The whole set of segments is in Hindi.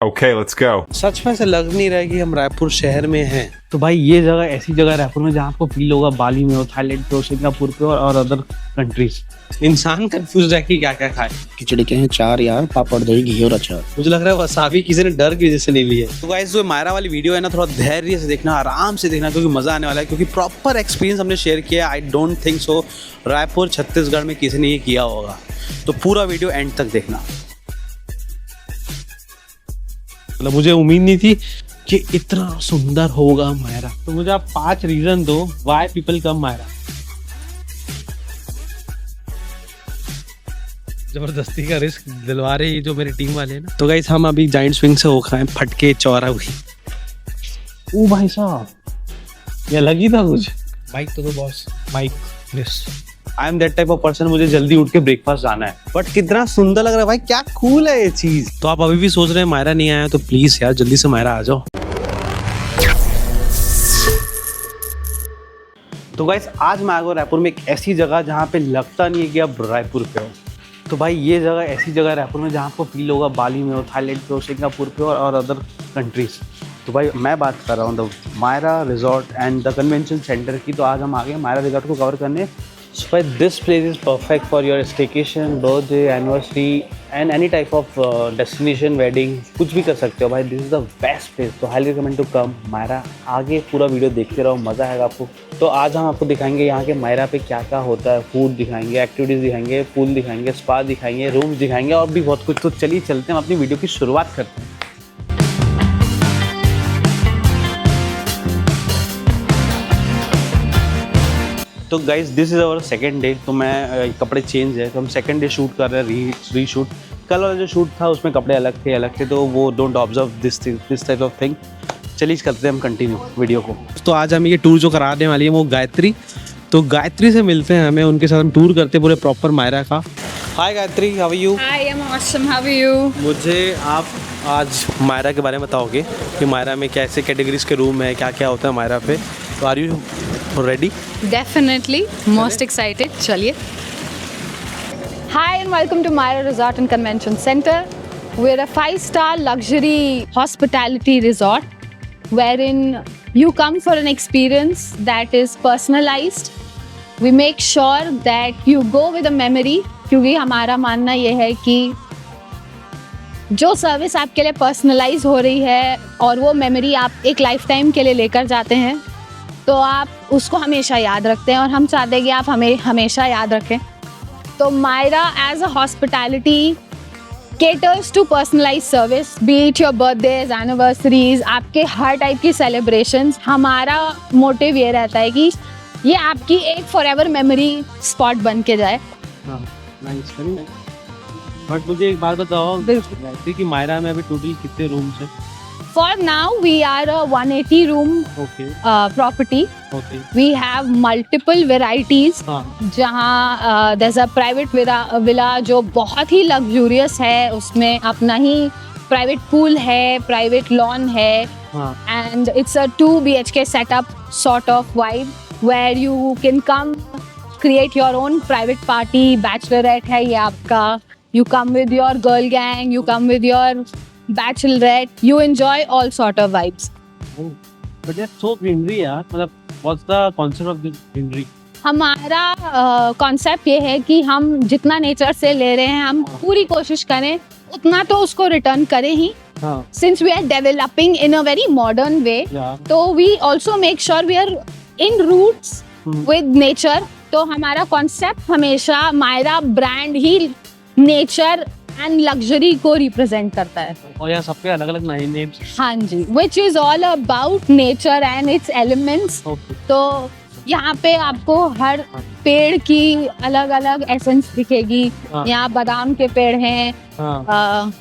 Okay, let's go. सच में ऐसा लग नहीं रहा है कि हम रायपुर शहर में हैं। तो भाई ये जगह ऐसी जगह रायपुर में जहाँ आपको फील होगा बाली में हो, थाईलैंड पे हो, सिंगापुर पे और अदर कंट्रीज। इंसान कंफ्यूज है कि क्या क्या खाए। खिचड़ी के हैं 4 यार, पापड़ दही घी और अचार। मुझे लग रहा है वसाबी किसी ने डर की वजह से नहीं ली है। तो गाइस जो मायरा वाली वीडियो है ना, थोड़ा धैर्य से देखना, आराम से देखना, क्योंकि मजा आने वाला है। क्योंकि प्रॉपर एक्सपीरियंस हमने शेयर किया। I don't think so Raipur Chhattisgarh में किसी ने ये किया होगा। तो पूरा वीडियो एंड तक देखना। मतलब मुझे उम्मीद नहीं थी कि इतना सुंदर होगा मायरा। तो मुझे आप 5 रीजन दो व्हाई पीपल कम मायरा। जबरदस्ती का रिस्क दिलवा रही जो मेरी टीम वाले हैं ना। तो गाइस हम अभी जाइंट स्विंग से होकर आए फटके चौरा हुई। ओ भाई साहब, ये लगी था कुछ बाइक तो boss bike. Yes, I am that type of person, मुझे जल्दी उठ के ब्रेकफास्ट जाना है। बट कितना सुंदर लग रहा है भाई, क्या कूल है ये चीज। तो आप अभी भी सोच रहे हैं मायरा नहीं आया, तो प्लीज यार जल्दी से मायरा आ जाओ। तो गाइस आज मैं आ गया रायपुर में एक ऐसी जगह जहाँ पे लगता नहीं है कि आप रायपुर पे हो। तो भाई ये जगह ऐसी जगह है रायपुर में जहाँ आपको फील होगा बाली में हो, थाईलैंड पे हो, सिंगापुर पे और अदर कंट्रीज। तो भाई मैं बात कर रहा हूँ the Myra resort and the convention center की। तो आज हम आ गए मायरा रिजॉर्ट को कवर करने। So भाई this place is perfect for your staycation, birthday, anniversary and any type of destination, wedding, कुछ भी कर सकते हो भाई। This is the best place. तो highly recommend to come Myra. आगे पूरा वीडियो देखते रहो, मज़ा आएगा आपको। तो आज हम आपको दिखाएंगे यहाँ के मायरा पे क्या क्या होता है। फूड दिखाएंगे, एक्टिविटीज़ दिखाएंगे, पूल दिखाएंगे, स्पा दिखाएंगे, रूम्स दिखाएंगे और भी बहुत कुछ। तो चलिए चलते हैं, हम अपनी वीडियो की शुरुआत करते हैं। तो guys this is our second day. तो मैं कपड़े चेंज है, तो हम सेकेंड डे शूट कर रहे हैं, री शूट। कल वाला जो शूट था उसमें कपड़े अलग थे, तो वो don't observe this type of thing. चलिए करते हैं हम कंटिन्यू वीडियो को। तो आज हम ये टूर जो कराने वाली है वो गायत्री। तो गायत्री से मिलते हैं, हमें उनके साथ हम टूर करते हैं पूरे प्रॉपर मायरा का। Hi Gayatri, how are you? Hi, I'm awesome. How are you? मुझे आप आज मायरा के बारे में बताओगे कि मायरा में कैसे कैटेगरीज के रूम है, क्या क्या होता है मायरा पे। तो are you ready? Definitely. Most excited. चलिए. Hi and welcome to Myra Resort and Convention Center. We're a 5-star luxury hospitality resort wherein you come for an experience that is personalized. We make sure that you go with a memory, क्योंकि हमारा मानना ये है कि जो सर्विस आपके लिए पर्सनलाइज हो रही है और वो मेमोरी आप एक लाइफ टाइम के लिए लेकर जाते हैं, तो आप उसको हमेशा याद रखते हैं और हम चाहते हैं कि आप हमें हमेशा याद रखें। तो Myra as a hospitality caters to personalise service, be it your birthdays, anniversaries, आपके हर टाइप की सेलिब्रेशंस। हमारा मोटिव ये रहता है कि ये आपकी एक फॉरएवर मेमोरी स्पॉट बन के जाए। बट मुझे एक बात बताओ गायत्री कि मायरा में अभी टोटल कितने रूम्स हैं? For now, we are a 180 room okay property. Okay. We have multiple varieties. हाँ जहाँ there's a private villa जो बहुत ही luxurious है, उसमें अपना ही private pool है, private lawn है, हाँ and it's a 2 BHK setup sort of vibe where you can come create your own private party. Bachelorette है ये आपका. You come with your girl gang, you come with your bachelorette, you enjoy all sort of vibes. But यार सो ग्रीनरी यार, मतलब what's the concept of this greenery? हमारा कॉन्सेप्ट ये है कि हम जितना नेचर से ले रहे हैं, हम पूरी कोशिश करें उतना तो उसको रिटर्न करें ही। हाँ Since we are developing in a very modern way, यार तो we also make sure we are in roots with nature. तो हमारा कॉन्सेप्ट हमेशा मायरा ब्रांड ही नेचर एंड लग्जरी को रिप्रेजेंट करता है। और यार सबके अलग अलग नेम्स। हाँ जी, which is all about nature and its elements. Okay तो यहाँ पे आपको हर पेड़ की अलग अलग एसेंस दिखेगी। हाँ। यहाँ बादाम के पेड़ हैं, हाँ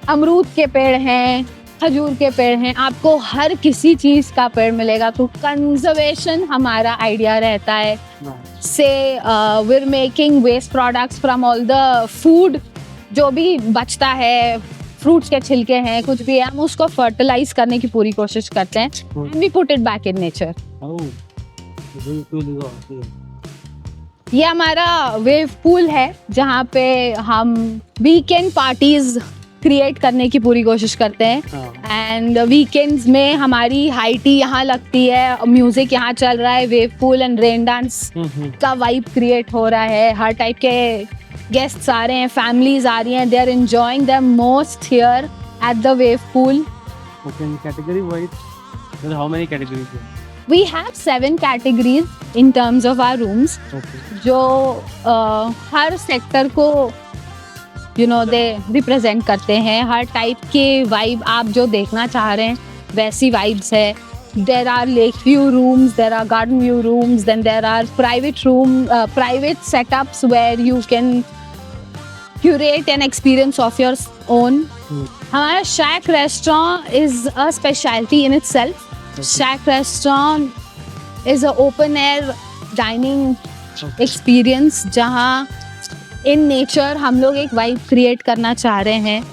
अमरूद के पेड़ हैं, खजूर के पेड़ हैं, आपको हर किसी चीज का पेड़ मिलेगा। तो कंजर्वेशन हमारा आइडिया रहता है। से we're making waste products from all the food, जो भी बचता है, फ्रूट्स के छिलके हैं, कुछ भी है, हम उसको फर्टिलाइज करने की पूरी कोशिश करते हैं and we put it back in nature. ये हमारा वेव पूल है जहाँ पे हम वीकेंड पार्टीज क्रिएट करने की पूरी कोशिश करते हैं. एंड वीकेंड्स में हमारी हाई टी यहाँ लगती है, म्यूजिक यहाँ चल रहा है, wave pool and rain dance का वाइब क्रिएट हो रहा है. हर टाइप के गेस्ट्स आ रहे हैं, फैमिलीज आ रही हैं, they are enjoying the most here at the wave pool. Okay, category wise, there are how many categories? We have 7 categories in terms of our rooms. Okay. जो हर सेक्टर को दे रिप्रेजेंट करते हैं. हर टाइप के वाइब आप जो देखना चाह रहे हैं वैसी वाइब्स है. There are lake view rooms, there are garden view rooms, then there are private setups where you can curate an experience of your own. हमारा shack restaurant is a speciality in itself. Shack restaurant is a open air dining experience जहाँ इन नेचर हम लोग एक वाइब क्रिएट करना चाह रहे हैं.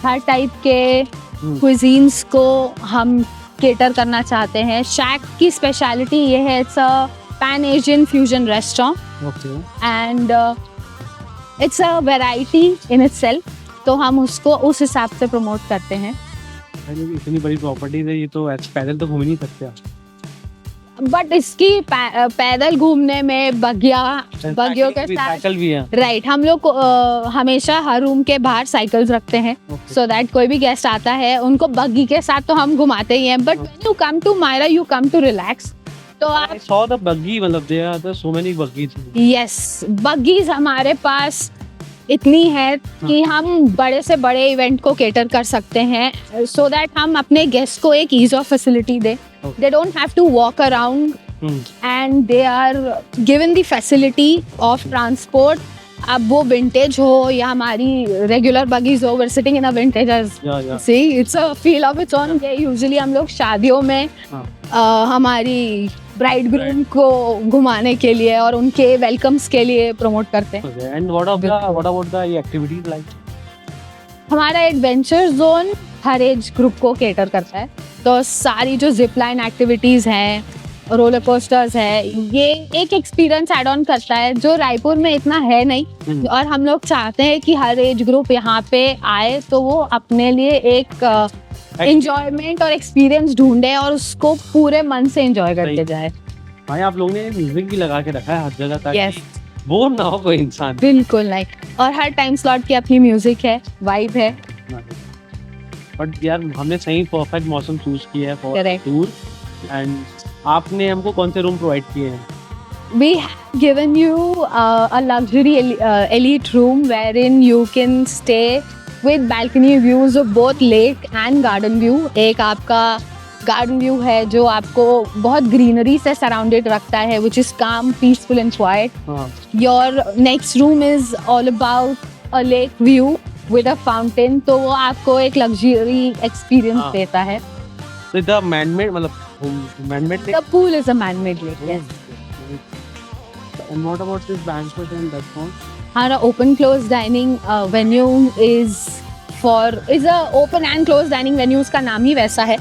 हर टाइप के क्विजीन्स को हम केटर करना चाहते हैं. शैक की स्पेशलिटी ये है, it's a pan Asian fusion restaurant and it's a variety in itself. तो हम उसको उस हिसाब से प्रमोट करते हैं. इतनी बड़ी प्रॉपर्टीज है, ये तो पैदल तो घूम ही नहीं सकते आप. बट इसकी पैदल घूमने में बगियों के साथ साइकिल भी है. राइट. हम लोग हमेशा हर रूम के बाहर साइकिल्स रखते हैं सो दैट कोई भी गेस्ट आता है उनको बग्गी के साथ तो हम घुमाते ही हैं. But when you come to Myra you come to relax. तो आप saw the buggy, मतलब there are so many buggies. Yes, buggies हमारे पास इतनी है कि हम बड़े से बड़े इवेंट को केटर कर सकते हैं सो दैट हम अपने गेस्ट को एक ईज ऑफ फैसिलिटी दें. They don't have to walk around and they are given the facility of transport. अब वो विंटेज हो या हमारी रेगुलर बगीज हो, we are sitting in a vintage. See it's a feel of its own. Usually हम लोग शादियों में हमारी ब्राइड ग्रूम को घुमाने के लिए और उनके वेलकम्स के लिए प्रमोट करते हैं. And what about the activities like? हमारा एडवेंचर जोन हर एज ग्रुप को केटर करता है. तो सारी जो जिप लाइन एक्टिविटीज़ हैं, रोलर कोस्टर्स है, ये एक एक्सपीरियंस एड ऑन करता है जो रायपुर में इतना है नहीं. और हम लोग चाहते हैं कि हर एज ग्रुप यहाँ पे आए तो वो अपने लिए एक एंजॉयमेंट और एक्सपीरियंस ढूंढे और उसको पूरे मन से एंजॉय करके जाए. भाई आप लोगों ने म्यूजिक भी लगा के रखा है हर जगह ताकि Yes. बोर ना हो कोई इंसान. बिल्कुल नहीं. और हर टाइम स्लॉट की अपनी म्यूजिक है, वाइब है. बट यार हमने सही परफेक्ट मौसम चूज किया है फॉर Correct. टूर. एंड आपने हमको कौन से रूम प्रोवाइड किए हैं? We have given you a luxury elite room wherein you can stay with balcony views of both lake and garden view. एक आपका garden view है जो आपको बहुत greenery से surrounded रखता है, which is calm, peaceful and quiet. Your next room is all about a lake view with a fountain. तो वो आपको एक luxury experience देता है. So the man-made मतलब man-made lake. The pool is a man-made lake. Yes. And what about this banquet and restaurant? हमारा open close dining venue is a open and close dining venue. उसका नाम ही वैसा है.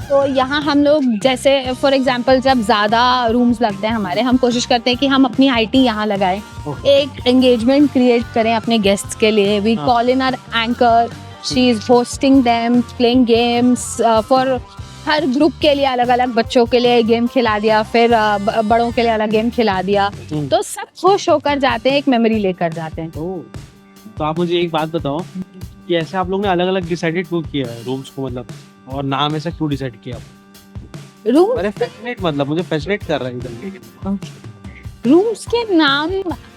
तो यहाँ हम लोग जैसे फॉर एग्जांपल जब ज़्यादा रूम्स लगते हैं हमारे, हम कोशिश करते हैं कि हम अपनी IT यहाँ लगाएं. एक एंगेजमेंट क्रिएट करें अपने गेस्ट्स के लिए. We call in our anchor, she is hosting them, playing games for हर ग्रुप के लिए अलग अलग. बच्चों के लिए गेम खिला दिया, फिर बड़ों के लिए अलग गेम खिला दिया. तो सब खुश होकर जाते हैं, एक मेमोरी लेकर जाते हैं. तो आप मुझे एक बात बताओ कि ऐसे आप लोग ने अलग अलग डिसाइडेड क्यों किया है रूम्स को, मतलब और नाम ऐसा क्यों डिसाइड किया? रूम अरे फैसिनेट, मतलब मुझे फैसिनेट कर रहा है इधर. रूम्स के नाम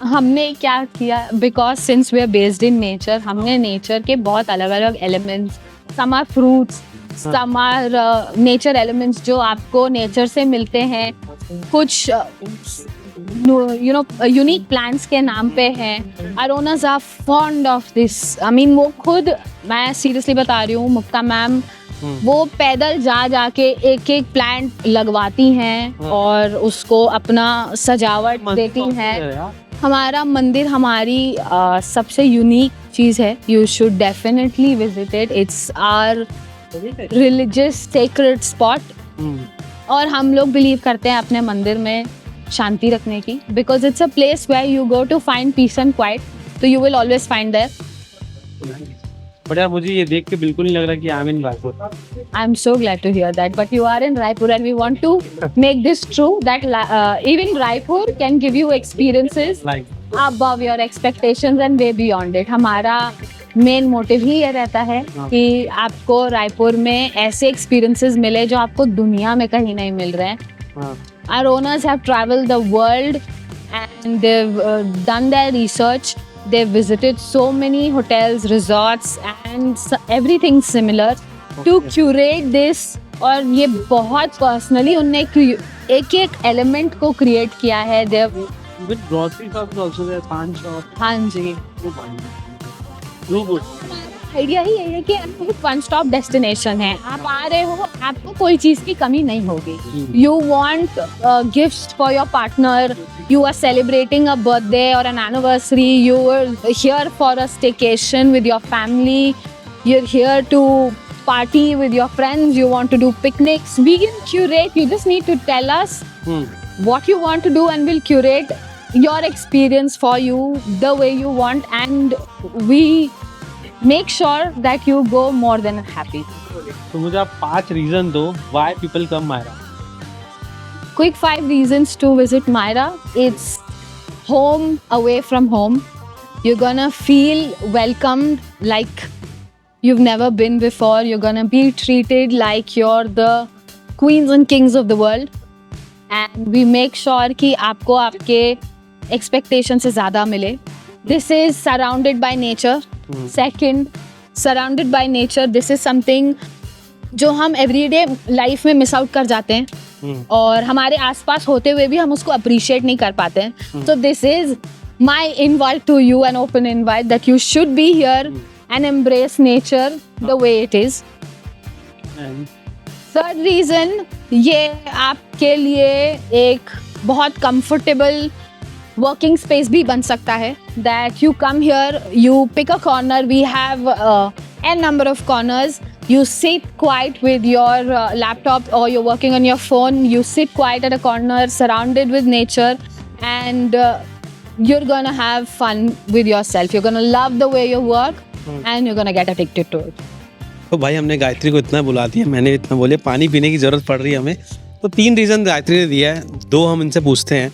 हमने क्या किया, because since we are based in nature, हमने नेचर के बहुत अलग अलग elements, some are fruits, some are nature elements जो आपको नेचर से मिलते हैं. कुछ यूनिक प्लांट्स के नाम पे हैं. Our owners are fond of this. I mean वो खुद, मैं सीरियसली बता रही हूँ, मुक्ता मैम वो पैदल जा जाके एक एक प्लांट लगवाती हैं और उसको अपना सजावट देती हैं. हमारा मंदिर हमारी सबसे यूनिक चीज़ है. You should definitely visit it. It's our religious sacred spot. और हम लोग बिलीव करते हैं अपने मंदिर में शांति रखने की, because it's a place where you go to find peace and quiet. तो you will always find there. But यार मुझे ये देख के बिल्कुल नहीं लग रहा कि I am in Raipur. I'm so glad to hear that. But you are in Raipur, and we want to make this true that even Raipur can give you experiences Like above your expectations and way beyond it. हमारा मेन मोटिव ही ये रहता है कि आपको रायपुर में ऐसे एक्सपीरियंसेस मिले जो आपको दुनिया में कहीं नहीं मिल रहे हैं. Our owners have traveled the world and they've done their research. They've visited so many hotels, resorts and everything similar to curate this. और ये बहुत personally उनने एक एलिमेंट को क्रिएट किया है. with grocery shops also there, pan shop. हाँ जी. No good. आइडिया ही यही है कि वन स्टॉप डेस्टिनेशन है. आप आ रहे हो, आपको कोई चीज़ की कमी नहीं होगी. You want gift for your partner, you are celebrating a birthday or an anniversary, you are here for a staycation with your family, you're here to party with your friends, you want to do picnics, we can curate. You just need to tell us what you want to do and we'll curate your experience for you the way you want, and we make sure that you go more than happy. तो मुझे आप 5 रीजन दो why people come Myra. Quick 5 reasons to visit Myra. It's home away from home. You're gonna feel welcomed like you've never been before. You're gonna be treated like you're the queens and kings of the world. And we make sure कि आपको आपके expectation से ज़्यादा मिले. This is surrounded by nature. Second, surrounded by nature. This is something जो हम everyday life में miss out कर जाते हैं. और हमारे आसपास होते हुए भी हम उसको अप्रिशिएट नहीं कर पाते हैं. So this is my invite to you, an open invite that you should be here and embrace nature the way it is. Third reason, ये आपके लिए एक बहुत comfortable working space भी बन सकता है. That you come here, you pick a corner. We have n number of corners. You sit quiet with your laptop or you're working on your phone. You sit quiet at a corner surrounded with nature, and you're gonna have fun with yourself. You're gonna love the way you work and you're gonna get addicted to it. तो भाई हमने गायत्री को इतना बुला दिया, मैंने इतना बोले, पानी पीने की ज़रूरत पड़ रही है हमें. तो 3 रीज़न गायत्री ने दिया है, 2 हम इनसे पूछते हैं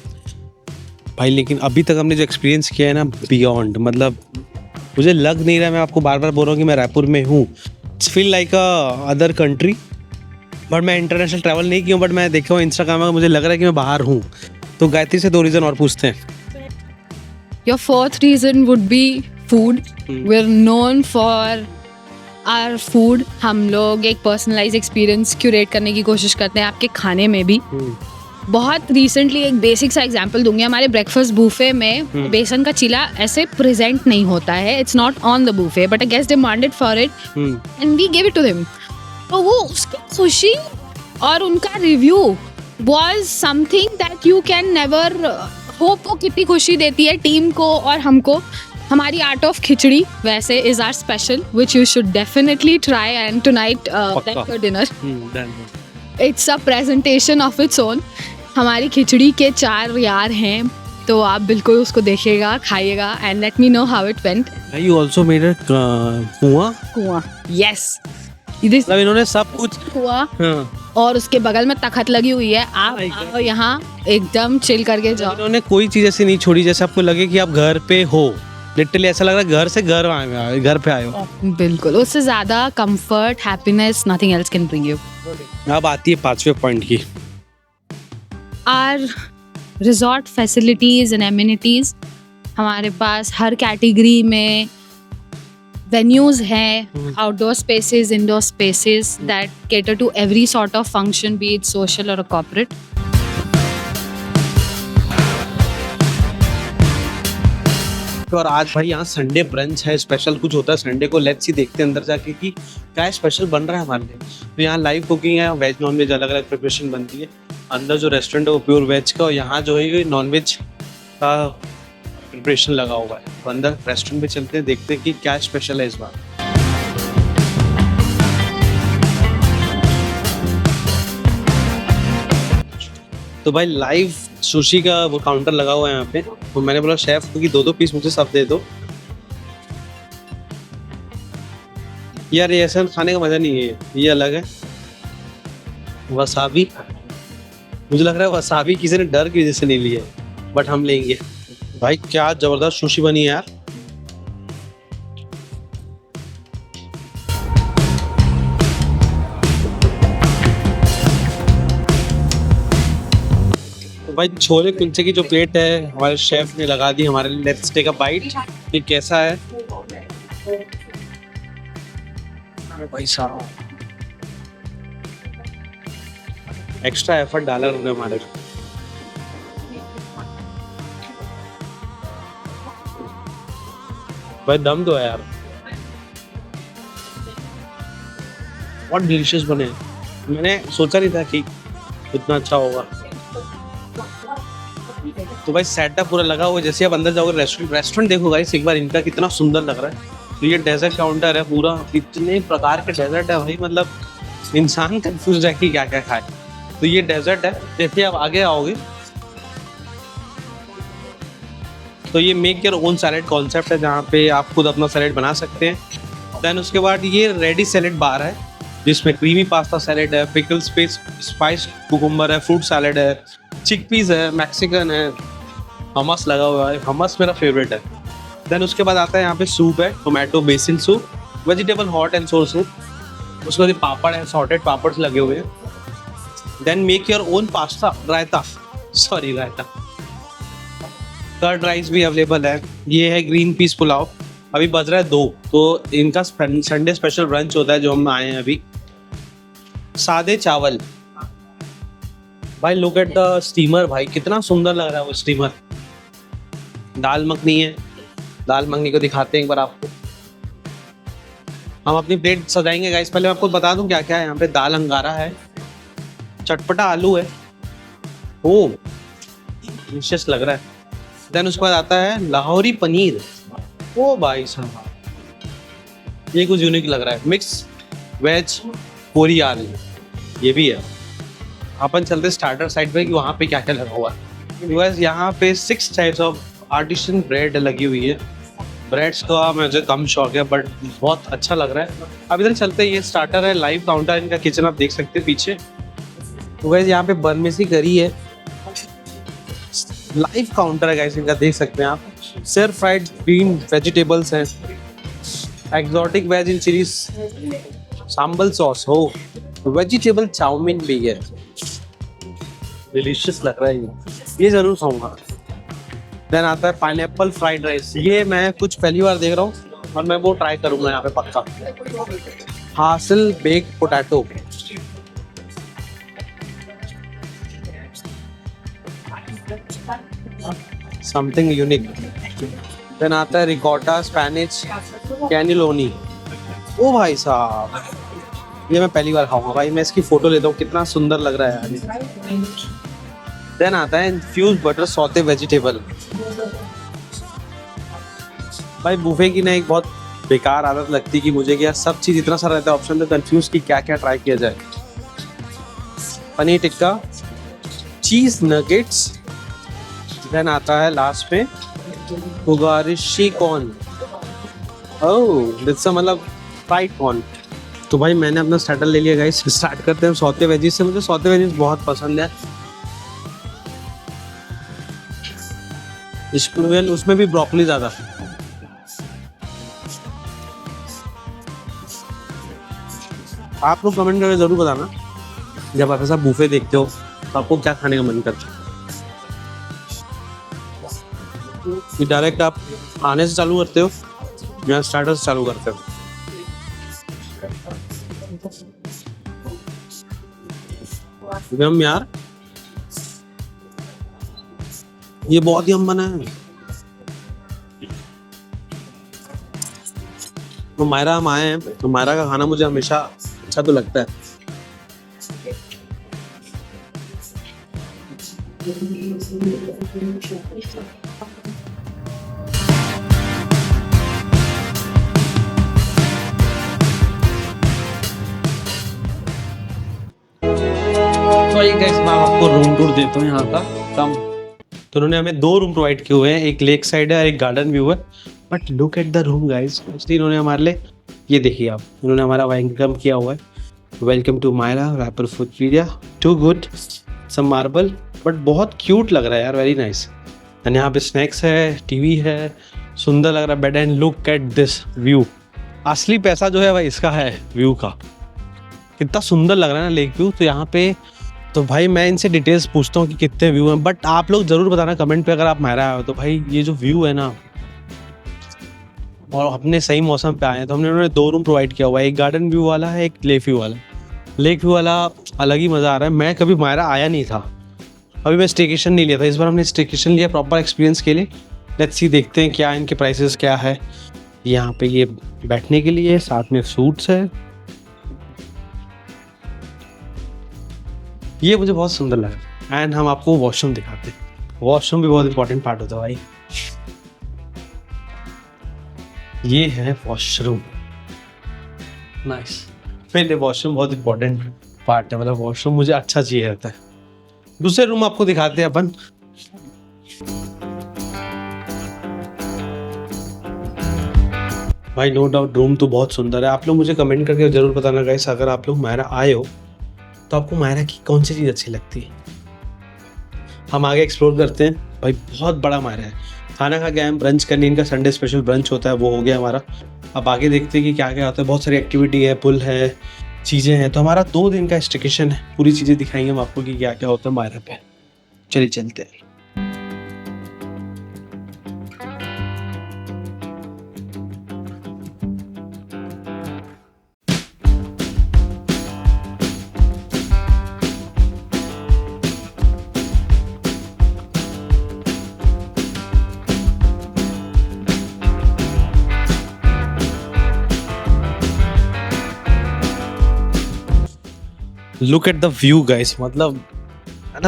भाई. लेकिन अभी तक हमने जो एक्सपीरियंस किया है ना, बियॉन्ड, मतलब मुझे लग नहीं रहा, मैं आपको बार बार बोल रहा हूँ कि मैं रायपुर में हूँ. It's feel like a other country. But मैं इंटरनेशनल ट्रैवल नहीं किया हूँ, बट मैं देखा हूँ इंस्टाग्राम में, मुझे लग रहा है कि मैं बाहर हूँ. तो गायत्री से 2 रीज़न और पूछते हैं. Your fourth reason would be food. We're known for our food. हम लोग एक personalized experience curate करने की कोशिश करते हैं आपके खाने में भी. बहुत रिसेंटली एक बेसिक सा एग्जांपल दूंगी. हमारे ब्रेकफास्ट बूफे में बेसन का चीला ऐसे प्रेजेंट नहीं होता है. It's not on the buffet but a guest demanded for it and we give it to him. तो वो उसकी खुशी और उनका review was something that you can never hope. वो कितनी खुशी देती है टीम को और हमको. हमारी आर्ट ऑफ खिचड़ी वैसे is our special which you should definitely try and tonight for dinner. It's a presentation of its own. हमारी खिचड़ी के 4 यार हैं, तो आप बिल्कुल उसको देखिएगा, खाइएगा and let me know how it went. You also made a कुआं. यस, मतलब इन्होंने सब कुछ कुआं और उसके बगल में तखत लगी हुई है. आप आओ यहाँ एकदम चिल करके जाओ. इन्होंने कोई चीज़ ऐसी नहीं छोड़ी जैसे आपको लगे कि आप घर पे हो. लिटरली ऐसा लग रहा है घर से घर पे आए हो. बिल्कुल, उससे ज़्यादा comfort, happiness, nothing else can bring you. अब आती है 5वें पॉइंट की. Our resort facilities and amenities. हमारे पास हर कैटेगरी में venues हैं, outdoor spaces, indoor spaces that cater to every sort of function, be it social or a corporate. और आज भाई यहाँ संडे ब्रंच है, स्पेशल कुछ होता है संडे को. लेट्स ही देखते हैं अंदर जाके कि क्या स्पेशल बन रहा है हमारे लिए. तो यहाँ लाइव कुकिंग है, वेज नॉन वेज अलग अलग प्रिपरेशन बनती है. अंदर जो रेस्टोरेंट है वो प्योर वेज का, और यहाँ जो है नॉन वेज का प्रिपरेशन लगा हुआ है. तो अंदर रेस्टोरेंट पे चलते हैं, देखते हैं कि क्या स्पेशल है इस बार. तो भाई लाइव सुशी का वो काउंटर लगा हुआ है यहाँ पे. तो मैंने बोला शेफ को कि 2-2 पीस मुझे सब दे दो. यार ये ऐसा खाने का मजा नहीं है, ये अलग है। वसाबी, मुझे लग रहा है वसाबी किसी ने डर की वजह से नहीं लिया है, बट हम लेंगे। भाई क्या जबरदस्त सुशी बनी है यार। तो भाई छोले कुलचे की जो प्लेट है हमारे शेफ ने लगा दी हमारे लिए। Let's take a bite. ये कैसा है भाई साहब, एक्स्ट्रा एफर्ट डाला उन्होंने हमारे। भाई दम तो है यार, बहुत डिलीशियस बने। मैंने सोचा नहीं था कि इतना अच्छा होगा। तो भाई सेटअप पूरा लगा हुआ है, जैसे आप अंदर जाओगे रेस्टोरेंट देखो गाइस एक बार इनका कितना सुंदर लग रहा है। तो ये डेजर्ट काउंटर है पूरा, इतने प्रकार के डेजर्ट है भाई, मतलब इंसान कंफ्यूज है कि क्या क्या खाए। तो ये डेजर्ट है, जैसे आप आगे आओगे तो ये make your own salad concept है, जहाँ पे आप खुद अपना सैलेड बना सकते हैं। देन उसके बाद ये रेडी सैलेड बार है, जिसमें क्रीमी पास्ता सैलेड है, पिकल स्पाइस कुकुम्बर है, फ्रूट सैलेड है, चिकपीस है, मैक्सिकन है, हमस लगा हुआ है। हमस मेरा फेवरेट है। देन उसके बाद आता है यहाँ पे सूप है, tomato basil soup, vegetable hot and sour soup. उसके बाद पापड़ है, सॉर्टेड पापड़ लगे हुए हैं। Then make your own pasta, raita. Curd rice भी अवेलेबल है। ये है ग्रीन पीस पुलाव, अभी बज रहा है 2, तो इनका संडे स्पेशल ब्रंच होता है जो हम आए हैं अभी। सादे चावल, भाई लुक एट द स्टीमर, भाई कितना सुंदर लग रहा है वो स्टीमर। दाल मखनी है, दाल मखनी को दिखाते हैं एक बार आपको। हम अपनी प्लेट सजाएंगे गाइस, पहले मैं आपको बता दूं क्या क्या है यहाँ पे। दाल अंगारा है, चटपटा आलू है, ओ डिलीशियस लग रहा है। देन उसके बाद आता है लाहौरी पनीर, ओ भाई साहब ये कुछ यूनिक लग रहा है। मिक्स वेज कोरी आलू ये भी है। अपन चलते स्टार्टर साइड पे कि वहाँ पे क्या क्या लगा हुआ है। बस यहाँ पे 6 टाइप्स ऑफ आर्टिसन ब्रेड लगी हुई है। ब्रेड्स का मुझे कम शौक है बट बहुत अच्छा लग रहा है। अब इधर चलते, ये स्टार्टर है, लाइव काउंटर इनका किचन आप देख सकते हैं पीछे। तो गाइस यहाँ पे बर्मेसी करी है, लाइव काउंटर है गाइस इनका, देख सकते हैं आप। सर फ्राइड ग्रीन वेजिटेबल्स हैं, exotic veg in chilies, sambal sauce हो, वेजिटेबल चाउमीन भी है, डिलीशियस लग रहा है ये जरूर खाऊंगा। देन आता है पाइनएप्पल फ्राइड राइस, ये मैं कुछ पहली बार देख रहा हूँ और मैं वो ट्राई करूंगा यहाँ पे पक्का। Hasselback potato, something unique. Then आता है रिकॉटा स्पैनिश कैनिलोनी, ओ भाई साहब ये मैं पहली बार खाऊंगा भाई, मैं इसकी फोटो लेता हूँ, कितना सुंदर लग रहा है यार। देन आता है इन्फ्यूज बटर सौते वेजिटेबल। भाई बुफे की ना एक बहुत बेकार आदत लगती है कि मुझे क्या सब चीज़ इतना सारा रहता है ऑप्शन, तो कंफ्यूज कि क्या क्या ट्राई किया जाए। पनीर टिक्का, चीज नगेट्स। देन आता है लास्ट में उगारिशी कॉर्न, ओह दिस मतलब फ्राइड कॉर्न। तो भाई मैंने अपना स्टार्टर ले लिया गाइस, स्टार्ट करते हैं सौते वेजीज से। मुझे सौते वेजीज बहुत पसंद है, उसमें भी ब्रोकली ज़्यादा। आप लोग कमेंट करके ज़रूर बताना जब आप ऐसा बुफे देखते हो तो आपको क्या खाने का मन करता है। डायरेक्ट आप आने से चालू करते हो या स्टार्टर से चालू करते हो? यम यार, ये बहुत यम बना है। तो मायरा हम आए हैं, तो मायरा का खाना मुझे हमेशा अच्छा तो लगता है। तो ये गाइस मैं आपको रूम टूर देता हूँ यहाँ का कम। तो उन्होंने हमें 2 रूम प्रोवाइड किए हुए हैं, एक लेक साइड है और एक गार्डन व्यू है। But look at the room guys, इन्होंने हमारे लिए ये देखिए आप, इन्होंने हमारा वेलकम किया हुआ है, welcome to Myra rapper foodpedia, too good, some marble, but बहुत क्यूट लग रहा है यार, वेरी नाइस। एंड यहाँ पे स्नैक्स है, टीवी है, सुंदर लग रहा है bed. And look at this view, असली पैसा जो है भाई इसका है व्यू का। कितना सुंदर लग रहा है ना लेक व्यू। तो यहाँ पे तो भाई मैं इनसे डिटेल्स पूछता हूँ कि कितने व्यू हैं, बट आप लोग ज़रूर बताना कमेंट पे अगर आप मायरा आए हो तो भाई ये जो व्यू है ना, और अपने सही मौसम पे आए हैं। तो हमने उन्होंने 2 रूम प्रोवाइड किया हुआ है, एक गार्डन व्यू वाला है, एक लेक व्यू वाला। लेक व्यू वाला अलग ही मज़ा आ रहा है। मैं कभी मायरा आया नहीं था, अभी मैं स्टेकेशन नहीं लिया था, इस बार हमने स्टेकेशन लिया प्रॉपर एक्सपीरियंस के लिए। लेट्स सी, देखते हैं क्या इनके प्राइसेस क्या है। यहाँ पे ये बैठने के लिए, साथ में सूट्स है, ये मुझे बहुत सुंदर लगा। एंड हम आपको वॉशरूम दिखाते हैं। वॉशरूम भी बहुत इंपॉर्टेंट पार्ट होता है भाई। ये है वॉशरूम, नाइस। पहले वॉशरूम बहुत इंपॉर्टेंट पार्ट है, मतलब वॉशरूम मुझे अच्छा चाहिए रहता है। दूसरे रूम आपको दिखाते हैं अपन। भाई नो डाउट रूम तो बहुत सुंदर है। आप लोग मुझे कमेंट करके जरूर बताना गाइस, अगर आप लोग मायरा आए हो तो आपको मायरा की कौन सी चीज़ अच्छी लगती है। हम आगे एक्सप्लोर करते हैं। भाई बहुत बड़ा मायरा है। खाना खा गया हम ब्रंच करने, इनका संडे स्पेशल ब्रंच होता है, वो हो गया हमारा। अब आगे देखते हैं कि क्या क्या होता है। बहुत सारी एक्टिविटी है, पुल है, चीज़ें हैं। तो हमारा 2 दिन का स्टेकेशन है, पूरी चीज़ें दिखाएंगे हम आपको कि क्या क्या होता है मायरा पे। चलिए चलते हैं। Look at the view guys, मतलब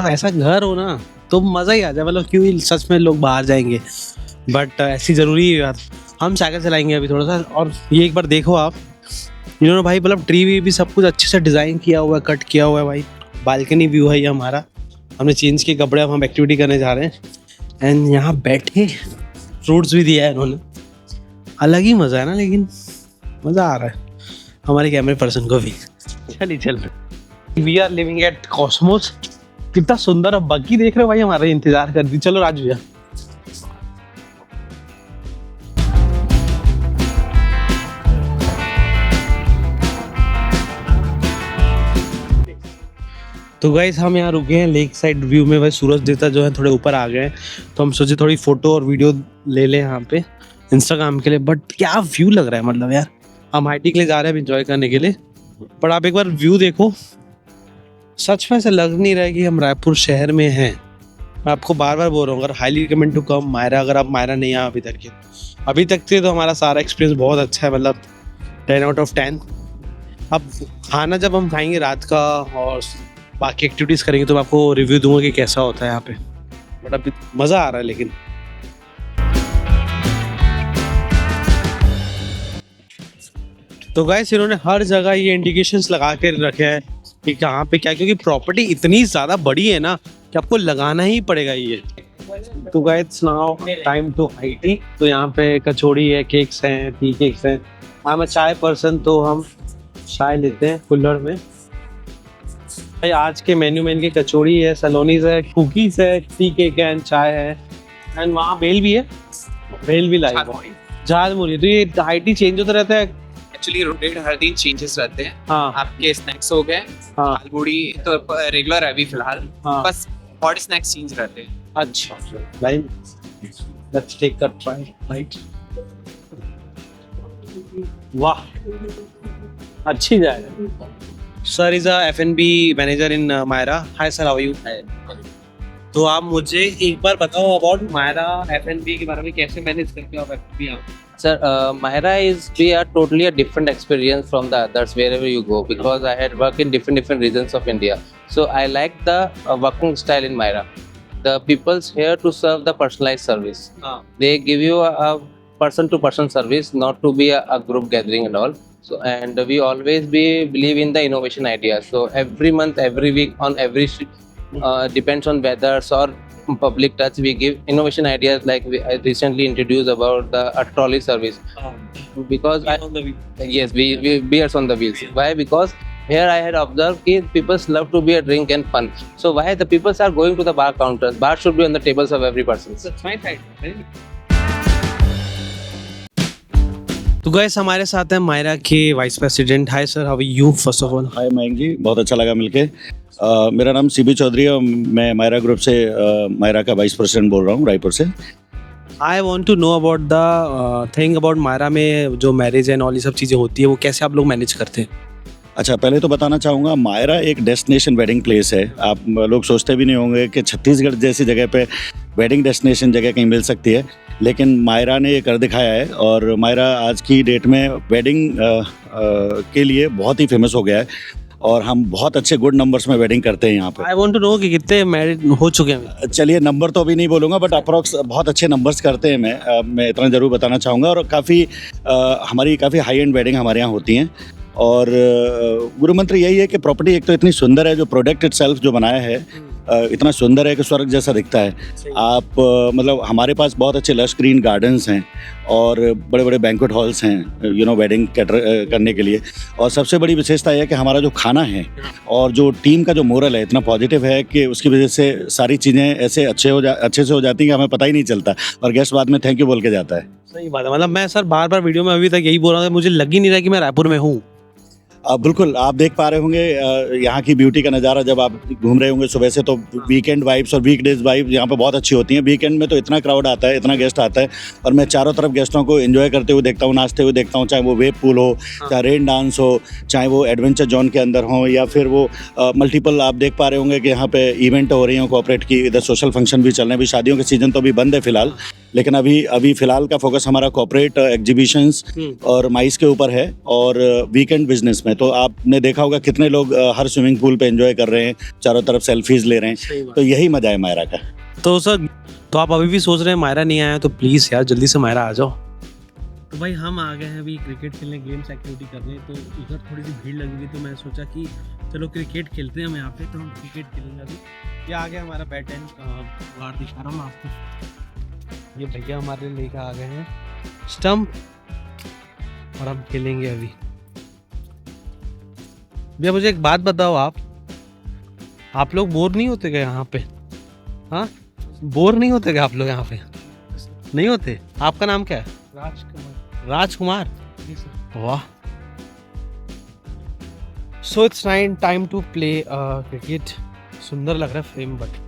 ऐसा घर हो ना तो मज़ा ही आ जाए। मतलब क्यों सच में लोग बाहर जाएंगे, बट ऐसी ज़रूरी है यार। हम साइकिल चलाएंगे अभी थोड़ा सा। और ये एक बार देखो आप, इन्होंने भाई मतलब ट्री वी भी सब कुछ अच्छे से डिज़ाइन किया हुआ है, कट किया हुआ है भाई। बालकनी व्यू है ये हमारा। हमने चेंज किए कपड़े, अब हम एक्टिविटी करने जा रहे हैं। एंड यहाँ बैठे फ्रूट्स भी दिया है इन्होंने, अलग ही मज़ा है ना। लेकिन मज़ा आ रहा है हमारे कैमरे पर्सन को भी। चलिए चल, we are living at Cosmos. कितना सुंदर। अब बग्गी देख रहे हो भाई, हमारा इंतजार कर दी। चलो राजू भैया। तो गाइस हम यहाँ रुके हैं लेक साइड व्यू में। भाई सूरज देवता जो है थोड़े ऊपर आ गए हैं, तो हम सोचे थोड़ी फोटो और वीडियो ले लें यहाँ पे इंस्टाग्राम के लिए। बट क्या व्यू लग रहा है, मतलब यार हम हाइटी के लिए जा रहे हैं एंजॉय करने के लिए। बट आप एक बार व्यू देखो, सच में ऐसा लग नहीं रहा है कि हम रायपुर शहर में हैं। मैं आपको बार बार बोल रहा हूँ, अगर highly recommend to come Myra. अगर आप मायरा नहीं आए अभी तक से तो हमारा सारा एक्सपीरियंस बहुत अच्छा है, मतलब 10 आउट ऑफ 10। अब खाना जब हम खाएंगे रात का और बाकी एक्टिविटीज़ करेंगे तो मैं आपको रिव्यू दूंगा कि कैसा होता है यहाँ पे। बट अभी मज़ा आ रहा है। लेकिन तो गाइस इन्होंने हर जगह ये इंडिकेशंस लगा के रखे हैं कि कहाँ पे क्या, क्योंकि प्रॉपर्टी इतनी ज़्यादा बड़ी है ना कि आपको लगाना ही पड़ेगा ये। तो guys now time to high tea. तो यहाँ पे कचौड़ी है, केक्स हैं, टी केक्स हैं। आई एम अ चाय पर्सन, तो हम चाय लेते हैं कुल्हड़ में। भाई आज के मेन्यू में इनकी कचौड़ी है, सलोनीज है, कुकीज है, टी केक है, चाय है। एंड वहाँ भेल भी है, भेल भी लाई झाल मुरी। तो ये हाइटी चेंज होता रहता है एक्चुअली, रोटेट हर दिन चेंजेस रहते हैं। हाँ। आपके स्नैक्स हो गए, हाँ। दाल-पूड़ी तो रेगुलर है अभी फिलहाल। हाँ। बस हॉट स्नैक्स चेंज रहते हैं। अच्छा भाई, let's take a try right. वाह, अच्छी जाएगा। Sir is a F&B manager in Myra. Hi sir, how are you? तो आप मुझे एक बार बताओ अबाउट मायरा F&B के बारे में, कैसे मैनेज करते हो आप F&B यहाँ? Sir, Mahara is be a totally a different experience from the others wherever you go, because I had worked in different regions of India. So I like the working style in Mahara. The people's here to serve the personalized service. They give you a person-to-person service, not to be a group gathering and all. So and we always believe in the innovation ideas. So every month, every week, on every depends on weathers or public touch. We give innovation ideas like I recently introduced about a trolley service. Because yes, we beers on the wheels. Why? Because here I had observed that people love to be a drink and fun. So why the people are going to the bar counters? Bar should be on the tables of every person. तो गाइस हमारे साथ हैं मायरा के vice president. Hi sir, how are you? First of all hi Mayank ji, बहुत अच्छा लगा मिलके। मेरा नाम सीबी चौधरी है और मैं मायरा ग्रुप से मायरा का वाइस प्रेसिडेंट बोल रहा हूँ, रायपुर से। I want to know about the thing about Myra में जो मैरिज एंड ऑल ये सब चीज़ें होती है, वो कैसे आप लोग मैनेज करते हैं? अच्छा, पहले तो बताना चाहूँगा, मायरा एक डेस्टिनेशन वेडिंग प्लेस है। आप लोग सोचते भी नहीं होंगे कि छत्तीसगढ़ जैसी जगह पे वेडिंग डेस्टिनेशन जगह कहीं मिल सकती है, लेकिन मायरा ने ये कर दिखाया है। और मायरा आज की डेट में वेडिंग के लिए बहुत ही फेमस हो गया है और हम बहुत अच्छे गुड नंबर्स में वेडिंग करते हैं यहाँ पे। आई वॉन्ट टू नो कि कितने मैरिज हो चुके हैं। चलिए, नंबर तो अभी नहीं बोलूँगा, बट अप्रॉक्स बहुत अच्छे नंबर्स करते हैं। मैं इतना ज़रूर बताना चाहूँगा। और काफ़ी हमारी काफ़ी हाई एंड वेडिंग हमारे यहाँ होती हैं। और गुरु मंत्र यही है कि प्रॉपर्टी एक तो इतनी सुंदर है, जो प्रोडक्ट इटसेल्फ जो बनाया है इतना सुंदर है कि स्वर्ग जैसा दिखता है। आप मतलब हमारे पास बहुत अच्छे लश ग्रीन गार्डन्स हैं और बड़े बड़े बैंक्वेट हॉल्स हैं वेडिंग करने के लिए। और सबसे बड़ी विशेषता यह है कि हमारा जो खाना है और जो टीम का जो मोरल है इतना पॉजिटिव है कि उसकी वजह से सारी चीज़ें ऐसे अच्छे से हो जाती हैं कि हमें पता ही नहीं चलता और गेस्ट बाद में थैंक यू बोल के जाता है। सही बात है। मतलब मैं सर बार बार वीडियो में अभी तक यही बोल रहा था, मुझे लग ही नहीं रहा कि मैं रायपुर में हूँ। बिल्कुल, आप देख पा रहे होंगे यहाँ की ब्यूटी का नज़ारा जब आप घूम रहे होंगे सुबह से, तो वीकेंड वाइब्स और वीकडेज वाइब्स यहाँ पे बहुत अच्छी होती हैं। वीकेंड में तो इतना क्राउड आता है, इतना गेस्ट आता है और मैं चारों तरफ गेस्टों को एंजॉय करते हुए देखता हूँ, नाचते हुए देखता हूँ। चाहे वो वेव पूल हो, चाहे रेन डांस हो, चाहे वो एडवेंचर जोन के अंदर हो, या फिर वो मल्टीपल आप देख पा रहे होंगे कि यहाँ पे इवेंट हो रही हैं कोऑपरेट की। इधर सोशल फंक्शन भी चल रहे हैं। अभी शादियों के सीज़न तो अभी बंद है फिलहाल, लेकिन अभी फ़िलहाल का फोकस हमारा कॉर्पोरेट एग्जीबिशंस और माइस के ऊपर है और वीकेंड बिजनेस में। तो आपने देखा होगा कितने लोग हर स्विमिंग पूल पे एंजॉय कर रहे हैं, चारों तरफ सेल्फीज ले रहे हैं। तो यही मजा है मायरा का। तो सर, तो आप अभी भी सोच रहे हैं मायरा नहीं आया, तो प्लीज़ यार जल्दी से मायरा आ जाओ। तो भाई हम आ गए हैं अभी क्रिकेट खेलने, गेम्स एक्टिविटी करने। तो उधर थोड़ी सी भीड़ लगी हुई, तो मैं सोचा कि चलो क्रिकेट खेलते हैं हम यहाँ पे। तो हम क्रिकेट खेलेंगे अभी। ये आ गया हमारा बैट एंड गार्ड, दिखा रहा हूँ आपको। ये भैया हमारे लेकर आ गए हैं स्टंप और हम खेलेंगे अभी। भैया मुझे एक बात बताओ, आप लोग बोर नहीं होते क्या यहाँ पे? हाँ, बोर नहीं होते क्या आप लोग यहाँ पे? नहीं होते? आपका नाम क्या है? राजकुमार। वाह। So it's time to play cricket. सुंदर लग रहा है फ्रेम, बट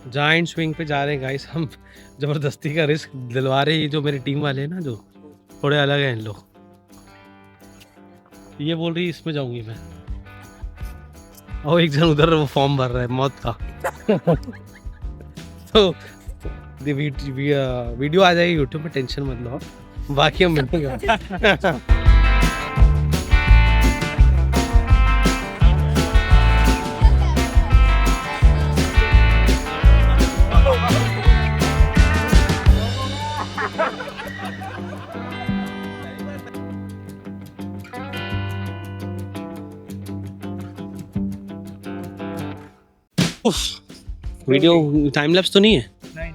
जायंट स्विंग पे जा रहे हैं गाइस हम। जबरदस्ती का रिस्क दिलवा रहे हैं। जो मेरी टीम वाले हैं ना, जो थोड़े अलग हैं इन लोग। ये बोल रही इसमें जाऊंगी मैं, और एक जन उधर वो फॉर्म भर रहा है मौत का। तो वीडियो आ जाएगी यूट्यूब पे, टेंशन मत लो। बाकी हम मिलेंगे। वीडियो टाइम लैप्स तो नहीं है? नहीं।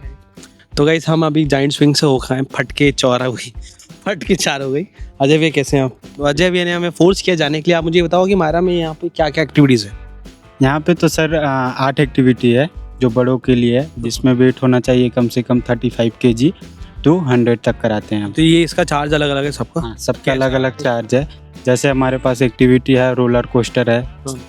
तो गाइस हम अभी जाइंट स्विंग से हो खाए, फट के 4 हो गई। अजय भैया कैसे हैं आप? तो अजय भैया ने हमें फोर्स किया जाने के लिए। आप मुझे बताओ कि मायरा में यहाँ पे क्या क्या एक्टिविटीज़ है? यहाँ पे तो सर 8 एक्टिविटी है जो बड़ों के लिए है, जिसमें वेट होना चाहिए कम से कम 35 kg to 100 तक कराते हैं हम। तो ये इसका चार्ज अलग अलग है सबका? हाँ, सबका अलग अलग चार्ज है। जैसे हमारे पास एक्टिविटी है, रोलर कोस्टर है,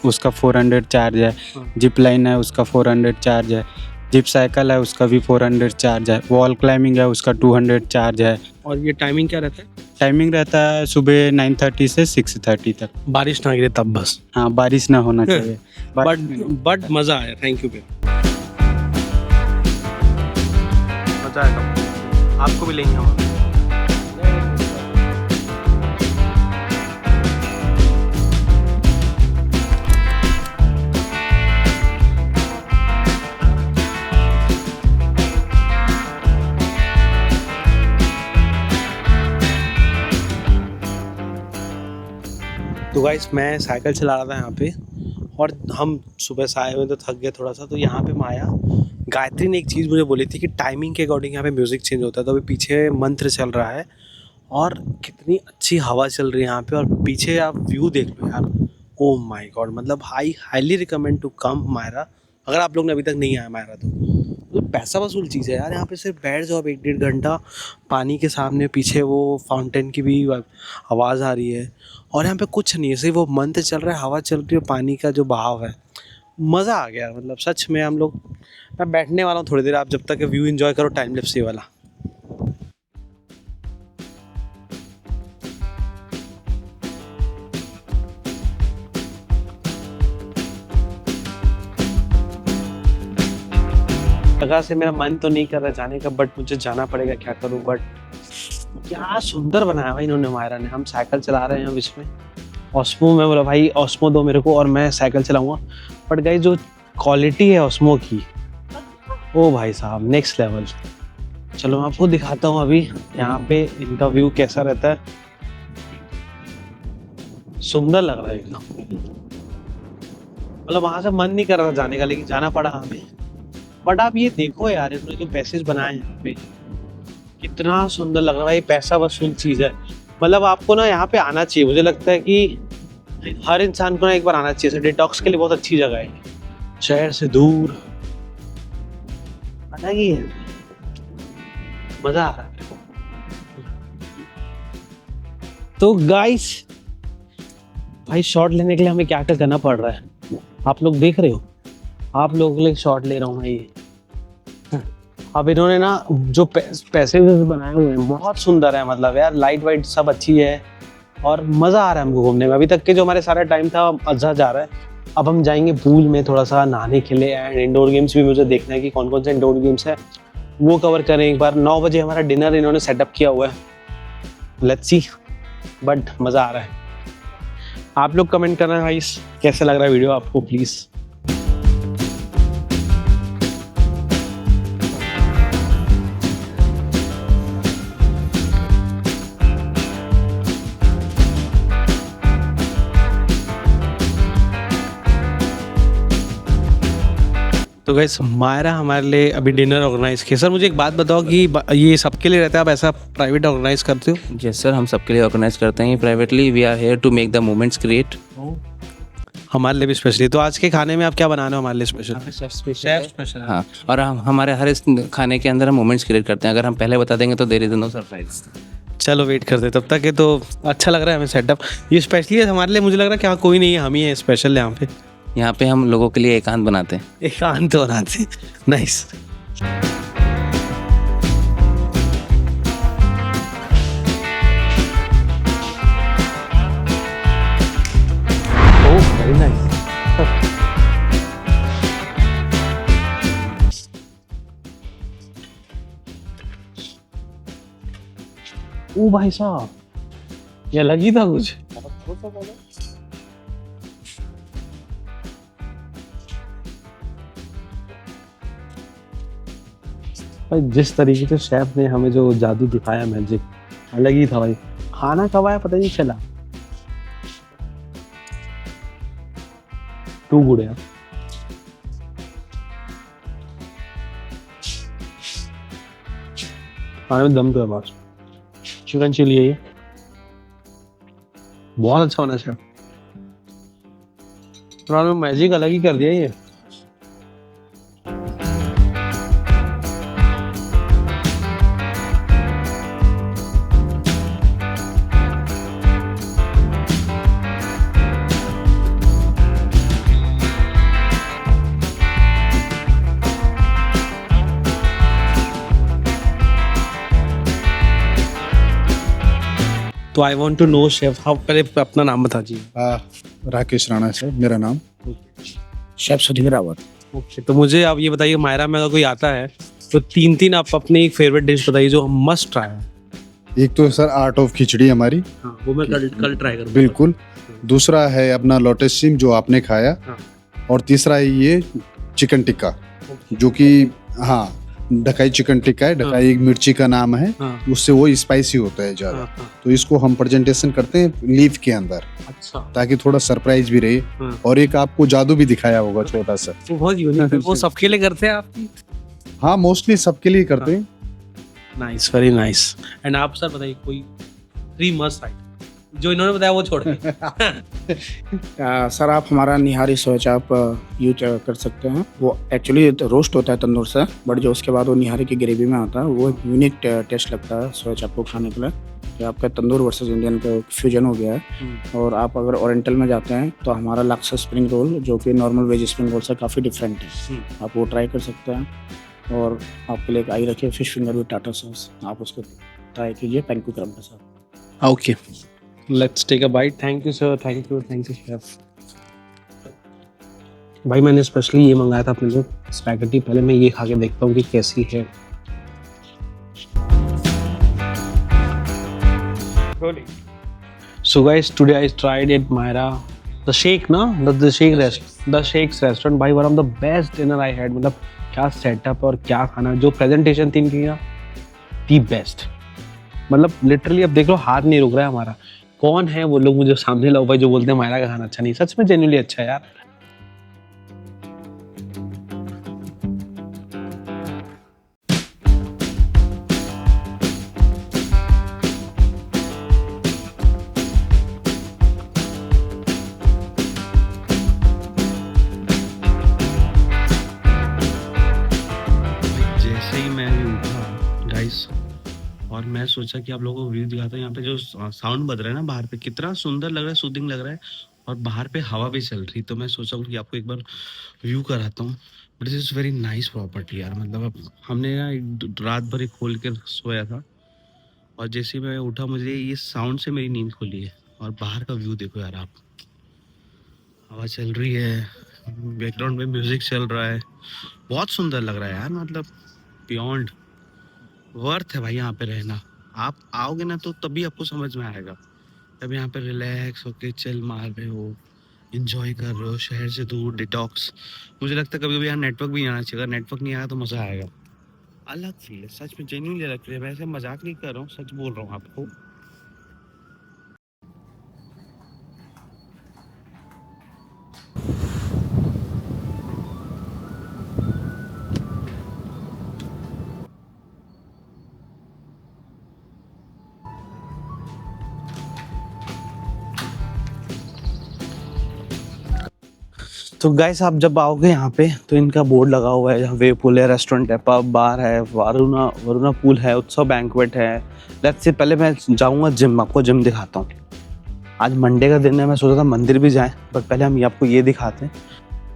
उसका 400 चार्ज है। जिप लाइन है, उसका 400 चार्ज है। जिप साइकिल है, उसका भी 400 चार्ज है। वॉल क्लाइंबिंग है, उसका 200 चार्ज है। और ये टाइमिंग क्या रहता है? टाइमिंग रहता है सुबह 9:30 से 6:30 तक। बारिश ना गिरे तब बस। हाँ, बारिश ना होना चाहिए। बट मज़ा आया। थैंक यू भैया, मज़ा आएगा। आपको भी लेंगे हम। तो गाइस मैं साइकिल चला रहा था यहाँ पे और हम सुबह से आए हुए तो थक गए थोड़ा सा, तो यहाँ पे माया गायत्री ने एक चीज़ मुझे बोली थी कि टाइमिंग के अकॉर्डिंग यहाँ पे म्यूज़िक चेंज होता है। तो अभी पीछे मंत्र चल रहा है और कितनी अच्छी हवा चल रही है यहाँ पे, और पीछे आप व्यू देख लो यार, ओ माय गॉड। मतलब highly recommend to come Myra, अगर आप लोग ने अभी तक नहीं आया मायरा तो मतलब पैसा वसूल चीज़ है यार। यहाँ पे सिर्फ बैठ जाओ 1-1.5 घंटा पानी के सामने, पीछे वो फाउंटेन की भी आवाज़ आ रही है और यहाँ पे कुछ नहीं है, सिर्फ वो मंत्र चल रहा है, हवा चल रही है, पानी का जो बहाव है, मज़ा आ गया। मतलब सच में हम लोग, मैं बैठने वाला हूँ थोड़ी देर, आप जब तक व्यू एंजॉय करो टाइम लैप्स ये वाला। जगह से मेरा मन तो नहीं कर रहा जाने का, बट मुझे जाना पड़ेगा, क्या करूं। बट क्या सुंदर बनाया भाई इन्होंने, मायरा ने। हम साइकिल चला रहे हैं अब इसमें, ऑस्मो में बोला भाई ऑस्मो दो मेरे को और मैं साइकिल चलाऊंगा। बट गाइस जो क्वालिटी है ऑस्मो की, ओ भाई साहब नेक्स्ट लेवल। चलो मैं आपको दिखाता हूँ अभी यहाँ पे इनका व्यू कैसा रहता है। सुंदर लग रहा है एकदम, मतलब वहां से मन नहीं कर रहा जाने का, लेकिन जाना पड़ा हमें। बट आप ये देखो यार, इन्होंने जो पैसेज बनाए हैं यहाँ पे, कितना सुंदर लग रहा है। पैसा वसूल चीज है, मतलब आपको ना यहाँ पे आना चाहिए। मुझे लगता है कि हर इंसान को ना एक बार आना चाहिए। डिटॉक्स के लिए बहुत अच्छी जगह है, शहर से दूर, अलग ही है, मजा आ रहा है। तो गाइस भाई शॉट लेने के लिए हमें क्या क्या करना पड़ रहा है, आप लोग देख रहे हो, आप लोगों के लिए शॉट ले रहा हूँ मैं ये। अब इन्होंने ना जो पैसे बनाए हुए हैं बहुत सुंदर है, मतलब यार लाइट वाइट सब अच्छी है और मज़ा आ रहा है हमको घूमने में। अभी तक के जो हमारे सारा टाइम था मज़ा जा रहा है। अब हम जाएंगे पूल में थोड़ा सा नहाने के लिए, एंड इंडोर गेम्स भी मुझे देखना है कि कौन कौन से इंडोर गेम्स है, वो कवर करें एक बार। 9 बजे हमारा डिनर इन्होंने सेटअप किया हुआ है, लेट्स सी, बट मज़ा आ रहा है। आप लोग कमेंट करना भाई कैसे लग रहा है वीडियो आपको, प्लीज़। तो गाइस मायरा हमारे लिए अभी डिनर ऑर्गेनाइज किया। सर मुझे एक बात बताओ कि ये सबके लिए रहता है, आप ऐसा प्राइवेट ऑर्गेनाइज करते हो? यस सर, हम सबके लिए ऑर्गेनाइज करते हैं privately. We are here to make the moments create. हमारे लिए भी स्पेशली। तो आज के खाने में आप क्या बनाना है हमारे लिए स्पेशल? स्पेशल हाँ, और हम हमारे हर इस खाने के अंदर हम मोमेंट्स क्रिएट करते हैं। अगर हम पहले बता देंगे तो देयर इज नो सरप्राइज। चलो वेट करते तब तक। है तो अच्छा लग रहा है हमें सेटअप, ये स्पेशली है हमारे लिए। मुझे लग रहा है कि हाँ कोई नहीं है, हम ही है स्पेशल यहाँ पे हम लोगों के लिए एकांत बनाते हैं। एकांत बनाते, नाइस। Oh very nice. ओ भाई साहब ये अलग ही था कुछ। भाई जिस तरीके से शेफ ने हमें जो जादू दिखाया, मैजिक अलग ही था भाई। खाना कब आया पता नहीं चला। टू गुड है। खाने में दम तो है बस। चिकन चिली है ये, बहुत अच्छा होना शेफ। मैजिक अलग ही कर दिया ये। तो I want to know chef, हाँ पहले अपना नाम बता दीजिए। राकेश राणा सर मेरा नाम। शेफ सुधीर रावत। ओके, तो मुझे आप ये बताइए मायरा में अगर कोई आता है तो 3 आप अपनी एक फेवरेट डिश बताइए जो मस्ट ट्राई है। एक तो सर आर्ट ऑफ खिचड़ी हमारी, हाँ वो मैं कल ट्राई करूँगा। बिल्कुल। दूसरा है अपना लोटस सिम जो आपने खाया, हाँ। और तीसरा है ये चिकन टिक्का जो कि हाँ ढकाई चिकन टिक्का है, ढकाई एक मिर्ची का नाम है, हाँ। उससे वो स्पाइसी होता है ज्यादा। हाँ, हाँ। तो इसको हम प्रेजेंटेशन करते हैं लीफ के अंदर, अच्छा, ताकि थोड़ा सरप्राइज भी रहे। हाँ। और एक आपको जादू भी दिखाया होगा छोटा सा। वो बहुत यूनिक है। वो सबके लिए करते हैं आप? हाँ, मोस्टली सबके लिए करते हैं। Nice, very nice. एंड आप सर बताइए कोई 3 मस्ट आइटम जो इन्होंने बताया वो छोड़ के। सर आप हमारा निहारी सोच आप यूज कर सकते हैं। वो एक्चुअली रोस्ट होता है तंदूर से, बट जो उसके बाद वो निहारी की ग्रेवी में आता है वो एक यूनिक टेस्ट लगता है सोच आपको खाने के लिए। कि आपका तंदूर वर्सेस इंडियन का फ्यूजन हो गया है। और आप अगर ओरिएंटल में जाते हैं तो हमारा लाक्सा स्प्रिंग रोल जो कि नॉर्मल वेज स्प्रिंग रोल से काफ़ी डिफरेंट है, आप वो ट्राई कर सकते हैं। और आपके लिए एक आई रखिए फिश फिंगर विद टाटा सॉस, आप उसको ट्राई कीजिए पैनकू क्रम के साथ। Okay, let's take a bite. Thank you sir, thank you chef. भाई मैंने स्पेशली ये मंगाया था अपने लिए स्पैगेटी। पहले मैं ये खा के देखता हूँ कि कैसी है। So guys, today I tried at Myra the Shake ना the Shake's restaurant। भाई one of the best dinner I had। मतलब क्या सेटअप और क्या खाना, जो प्रेजेंटेशन थी इनकी ना दी बेस्ट। मतलब लिटरली अब देख लो हाथ नहीं रुक रहा है हमारा। कौन है वो लोग मुझे सामने लाओ भाई जो बोलते हैं मायरा का खाना अच्छा नहीं। सच में जेन्युइनली अच्छा है यार। जैसे ही मैं उठा गाइस और मैं सोचा कि आप लोगों को व्यू दिखाता हूँ। यहाँ पे जो साउंड बज रहा है ना बाहर पे, कितना सुंदर लग रहा है, सूदिंग लग रहा है। और बाहर पे हवा भी चल रही, तो मैं सोचा कि आपको एक बार व्यू कराता हूँ। But this is very nice property यार। मतलब अब हमने ना रात भर ही खोल कर सोया था, और जैसे ही मैं उठा मुझे ये साउंड से मेरी नींद खुली है। और बाहर का व्यू देखो यार आप, हवा चल रही है, बैकग्राउंड में म्यूजिक चल रहा है, बहुत सुंदर लग रहा है यार। मतलब बियॉन्ड वर्थ है भाई यहाँ पे रहना। आप आओगे ना तो तभी आपको समझ में आएगा। तब यहाँ पे रिलैक्स होके चिल मार रहे हो, एंजॉय कर रहे हो, शहर से दूर, डिटॉक्स। मुझे लगता है कभी कभी यहाँ नेटवर्क भी आना चाहिए। अगर नेटवर्क नहीं आया तो मज़ा आएगा। अलग फील है सच में, जेन्युइनली अलग फील है। वैसे मजाक नहीं कर रहा हूँ, सच बोल रहा हूँ आपको। तो गाइस आप जब आओगे यहाँ पे तो इनका बोर्ड लगा हुआ है, जहाँ वे पूल है, रेस्टोरेंट है, पब बार है, वरुणा पूल है, उत्सव बैंक्वेट है। लेट्स से पहले मैं जाऊँगा जिम, आपको जिम दिखाता हूँ। आज मंडे का दिन है, मैं सोचा था मंदिर भी जाएं, बट पहले हम आपको ये दिखाते हैं।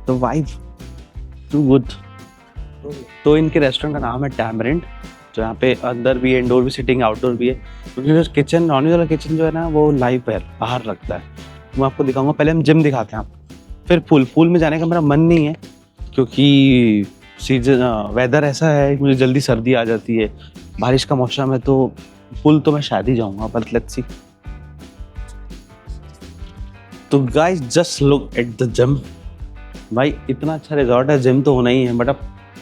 तो वाइब टू गुड। तो इनके रेस्टोरेंट का नाम है टैमरिंड, जो यहाँ पे अंदर भी है, इंडोर भी सिटिंग, आउटडोर भी है। क्योंकि जो किचन नॉन वेज वाला किचन जो है ना वो लाइव है, बाहर लगता है। मैं आपको दिखाऊंगा, पहले हम जिम दिखाते हैं आपको, फिर पूल में जाने का मेरा मन नहीं है क्योंकि सीजन वेदर ऐसा है, मुझे जल्दी सर्दी आ जाती है, बारिश का मौसम है। तो पूल तो मैं शायद ही जाऊंगा, बट लेट्स सी। तो guys just look at the gym. भाई इतना अच्छा रिजॉर्ट है, जिम तो होना ही है, बट अब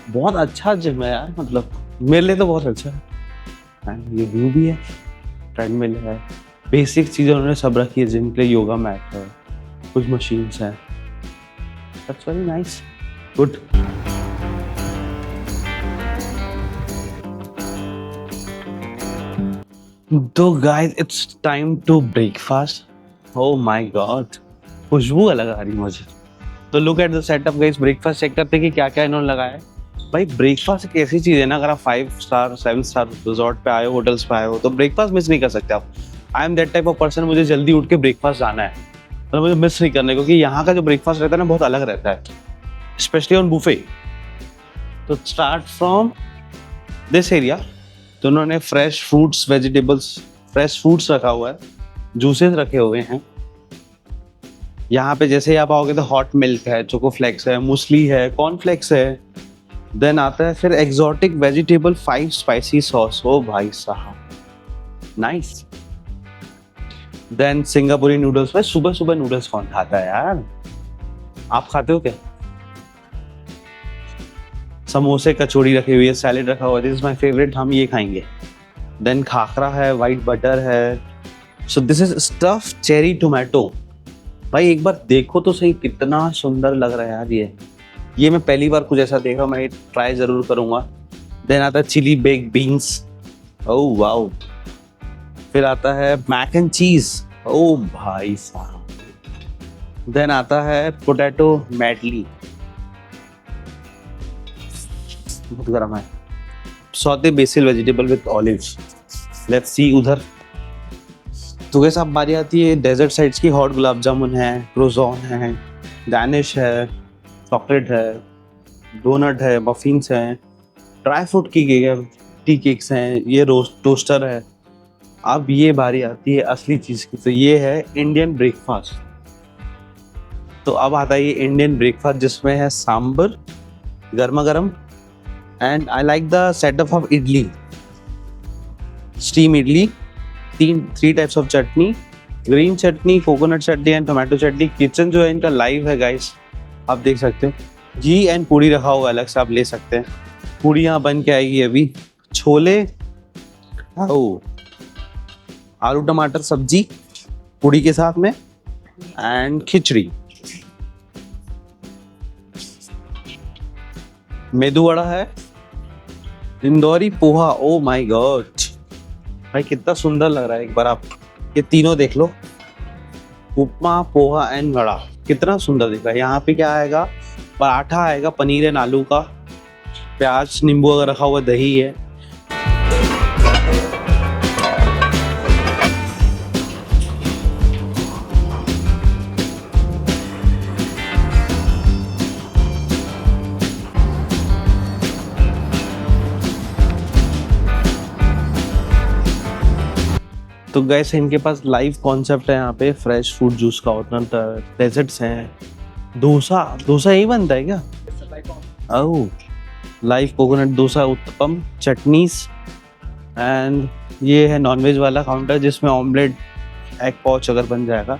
बहुत अच्छा जिम है यार। मतलब मेरे लिए तो बहुत अच्छा है। एंड ये व्यू भी है, ट्रेडमिल है, बेसिक चीज़ें उन्होंने सब रखी है जिम के लिए। योगा मैट है, कुछ मशीन्स हैं। That's very nice. Good. तो guys, it's time to breakfast. Oh my God, खुशबू अलग आ रही है मुझे। तो look at the setup guys, breakfast check करते हैं कि क्या क्या इन्होंने लगाया है। भाई ब्रेकफास्ट एक ऐसी चीज़ है ना, अगर आप 5 स्टार 7 स्टार रिजॉर्ट पे आए हो, होटल्स पे आए हो, तो ब्रेकफास्ट मिस नहीं कर सकते आप। I am that type of person, मुझे जल्दी उठ के ब्रेकफास्ट जाना है, मतलब मुझे मिस नहीं करना, क्योंकि यहाँ का जो ब्रेकफास्ट रहता है ना बहुत अलग रहता है, स्पेशली ऑन बुफे। तो स्टार्ट फ्रॉम दिस एरिया। तो उन्होंने fresh fruits, vegetables, fresh fruits रखा हुआ है, जूसेस रखे हुए हैं। यहाँ पे जैसे ही आप आओगे तो हॉट मिल्क है, चोको फ्लेक्स है, मूसली है, कॉर्नफ्लेक्स है। देन आता है फिर एक्सोटिक वेजिटेबल 5 स्पाइसी सॉस। ओ भाई साहब, नाइस। देन सिंगापुरी नूडल्स। भाई सुबह सुबह नूडल्स कौन खाता है यार, आप खाते हो क्या? समोसे कचौड़ी रखी हुई है, सैलेड रखा हुआ है, दिस इज माय फेवरेट, हम ये खाएंगे। देन खाखरा है, वाइट बटर है। So this is stuff cherry tomato. भाई एक बार देखो तो सही, कितना सुंदर लग रहा है यार ये मैं पहली बार कुछ ऐसा देख रहा हूँ, मैं ट्राई जरूर करूँगा। देन आता है chilli baked beans, oh wow. फिर आता है मैक एंड चीज, ओ भाई साहब। देन आता है पोटैटो मैडली, बहुत गर्म है। Saute basil vegetable with olives. Let's see उधर। तो कैसे अब बारी आती है डेजर्ट साइड्स की। हॉट गुलाब जामुन है, क्रोज़ॉन है, डैनिश है, चॉकलेट है, डोनट है, मफिन्स हैं, ड्राई फ्रूट की केक है, टी केक्स हैं, ये रोस्ट टोस्टर है। अब ये बारी आती है असली चीज़ की, तो ये है इंडियन ब्रेकफास्ट। तो अब आता है ये इंडियन ब्रेकफास्ट जिसमें है सांबर गर्मा गर्म, and I like the setup of idli, steam idli, three types of chutney, green chutney, coconut chutney and tomato chutney. Kitchen जो है इनका लाइव है गाइस, आप देख सकते हो। घी एंड पूड़ी रखा हुआ अलग से, आप ले सकते हैं। पूड़ी यहाँ बन के आएगी अभी। छोले, ओ आलू टमाटर सब्जी पूड़ी के साथ में, एंड खिचड़ी। मेदू वड़ा है, इंदौरी पोहा, ओ माय गॉड भाई कितना सुंदर लग रहा है। एक बार आप ये तीनों देख लो, उपमा, पोहा एंड वड़ा, कितना सुंदर दिख रहा है। यहाँ पे क्या आएगा, पराठा आएगा, पनीर एंड आलू का, प्याज नींबू अगर रखा हुआ, दही है। तो गैस इनके पास लाइव कॉन्सेप्ट है यहाँ पे, फ्रेश फ्रूट जूस का होता, डेजर्ट्स हैं, डोसा यही बनता है क्या? Oh, live coconut dosa, uttapam, chutneys, and ये है नॉनवेज वाला काउंटर जिसमें ऑमलेट, एग पॉच अगर बन जाएगा।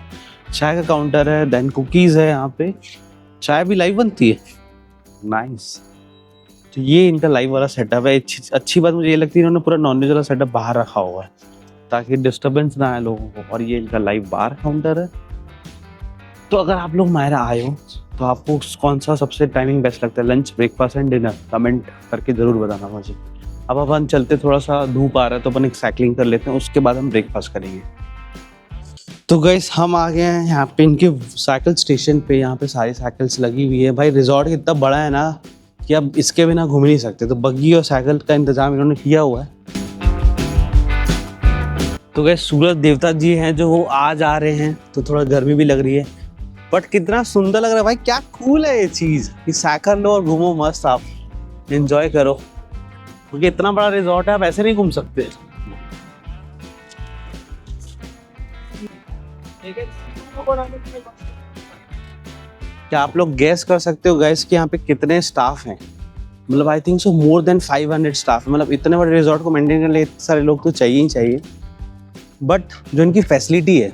चाय का काउंटर है, देन कुकीज़ है यहाँ पे, चाय भी लाइव बनती है, नाइस। तो ये इनका लाइव वाला सेटअप है। अच्छी बात मुझे ये लगती है, इन्होंने पूरा नॉनवेज वाला सेटअप बाहर रखा हुआ है ताकि डिस्टर्बेंस ना आए लोगों को। और ये इनका लाइव बार काउंटर है। तो अगर आप लोग मायरा आए हो तो आपको कौन सा सबसे टाइमिंग बेस्ट लगता है, lunch, breakfast and dinner, comment करके ज़रूर बताना मुझे। अब अपन चलते, थोड़ा सा धूप आ रहा है तो अपन एक साइकिलिंग कर लेते हैं, उसके बाद हम ब्रेकफास्ट करेंगे। तो गाइस हम आ गए हैं यहाँ पे इनके साइकिल स्टेशन पे। यहाँ पे सारी साइकिल्स लगी हुई है। भाई रिजॉर्ट इतना बड़ा है ना कि अब इसके बिना घूम ही नहीं सकते, तो बग्गी और साइकिल का इंतजाम इन्होंने किया हुआ है। तो गाइस सूरज देवता जी हैं जो वो आज आ रहे हैं, तो थोड़ा गर्मी भी लग रही है, बट कितना सुंदर लग रहा है भाई। क्या कूल है ये चीज़ कि साइकिल लो और घूमो मस्त, आप एंजॉय करो, क्योंकि इतना बड़ा रिजॉर्ट है, आप ऐसे नहीं घूम सकते। क्या आप लोग गैस कर सकते हो गाइस कि यहाँ पे कितने स्टाफ हैं? मतलब I think so more than 500 staff है। मतलब इतने बड़े रिजॉर्ट को मेंटेन करने इतने सारे लोग तो चाहिए ही चाहिए। बट जो इनकी फैसिलिटी है,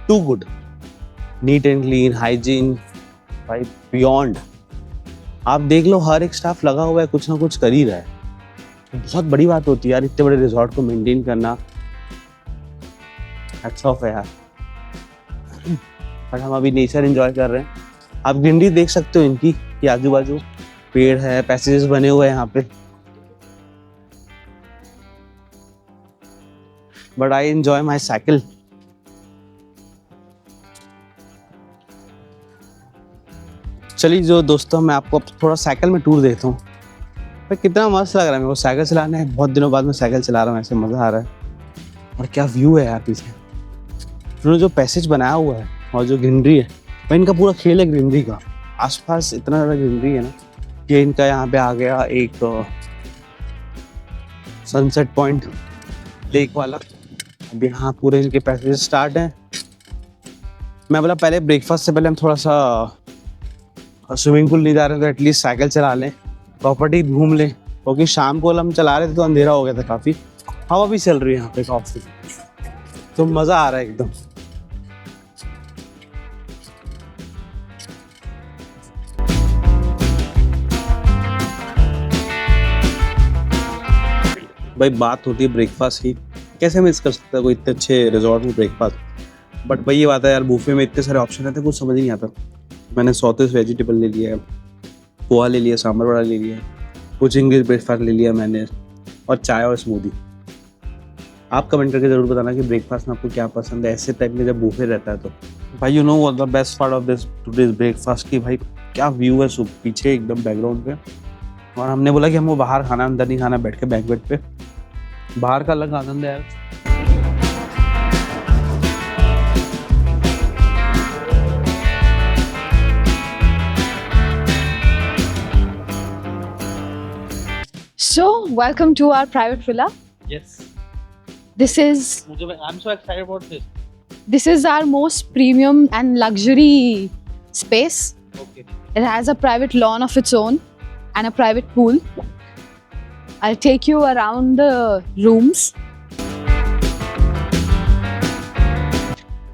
too good, neat and clean, hygiene, भाई बियॉन्ड। आप देख लो हर एक स्टाफ लगा हुआ है, कुछ ना कुछ कर ही रहा है। बहुत बड़ी बात होती है यार इतने बड़े रिजॉर्ट को मेंटेन करना। हैट्स ऑफ है यार। बट हम अभी नेचर एंजॉय कर रहे हैं। आप ग्रीनरी देख सकते हो इनकी, कि आजू बाजू पेड़ है, पैसेजेस बने हुए हैं यहाँ पे। But I enjoy my cycle. चलिए जो दोस्तों, मैं आपको थोड़ा साइकिल में टूर देता हूँ। भाई कितना मस्त लग रहा है मेरे को साइकिल चलाना है। बहुत दिनों बाद मैं साइकिल चला रहा हूँ, ऐसे मज़ा आ रहा है। और क्या व्यू है यार पीछे। उन्होंने जो पैसेज बनाया हुआ है और जो ग्रीनरी है, भाई इनका पूरा खेल है ग्रीनरी का। आसपास इतना ज़्यादा ग्रीनरी है ना कि इनका यहाँ पे आ गया एक सनसेट पॉइंट लेक वाला। अब यहाँ पूरे इनके पैसेज स्टार्ट हैं। मैं बोला पहले ब्रेकफास्ट से पहले हम थोड़ा सा स्विमिंग पूल नहीं जा रहे तो एटलीस्ट साइकिल चला लें, प्रॉपर्टी घूम लें, क्योंकि शाम को हम चला रहे थे तो अंधेरा हो गया था काफ़ी। हवा भी चल रही है यहाँ पे काफ़ी, तो मज़ा आ रहा है एकदम। भाई बात होती है ब्रेकफास्ट की, कैसे मिस कर सकता है कोई इतने अच्छे रिजॉर्ट में ब्रेकफास्ट। बट भाई ये बात है यार, बुफे में इतने सारे ऑप्शन रहते हैं, कुछ समझ नहीं आता। मैंने सॉसेस वेजिटेबल ले लिया है, पोहा ले लिया, सांभर वड़ा ले लिया, कुछ इंग्लिश ब्रेकफास्ट ले लिया मैंने, और चाय और स्मूदी। आप कमेंट करके ज़रूर बताना कि ब्रेकफास्ट में आपको क्या पसंद है ऐसे टाइप में जब बुफे रहता है तो। भाई you know what the best part of this today's breakfast की भाई क्या व्यू है पीछे एकदम बैकग्राउंड पे। और हमने बोला कि हमको बाहर खाना, अंदर नहीं खाना, बैठ के बैंक्वेट पे। बाहर का अलग आनंद है यार। So, welcome to our private villa. Yes. This is I'm so excited about this. this is our most premium and luxury space. Okay. It has a private lawn of its own and a private pool. I'll take you around the rooms.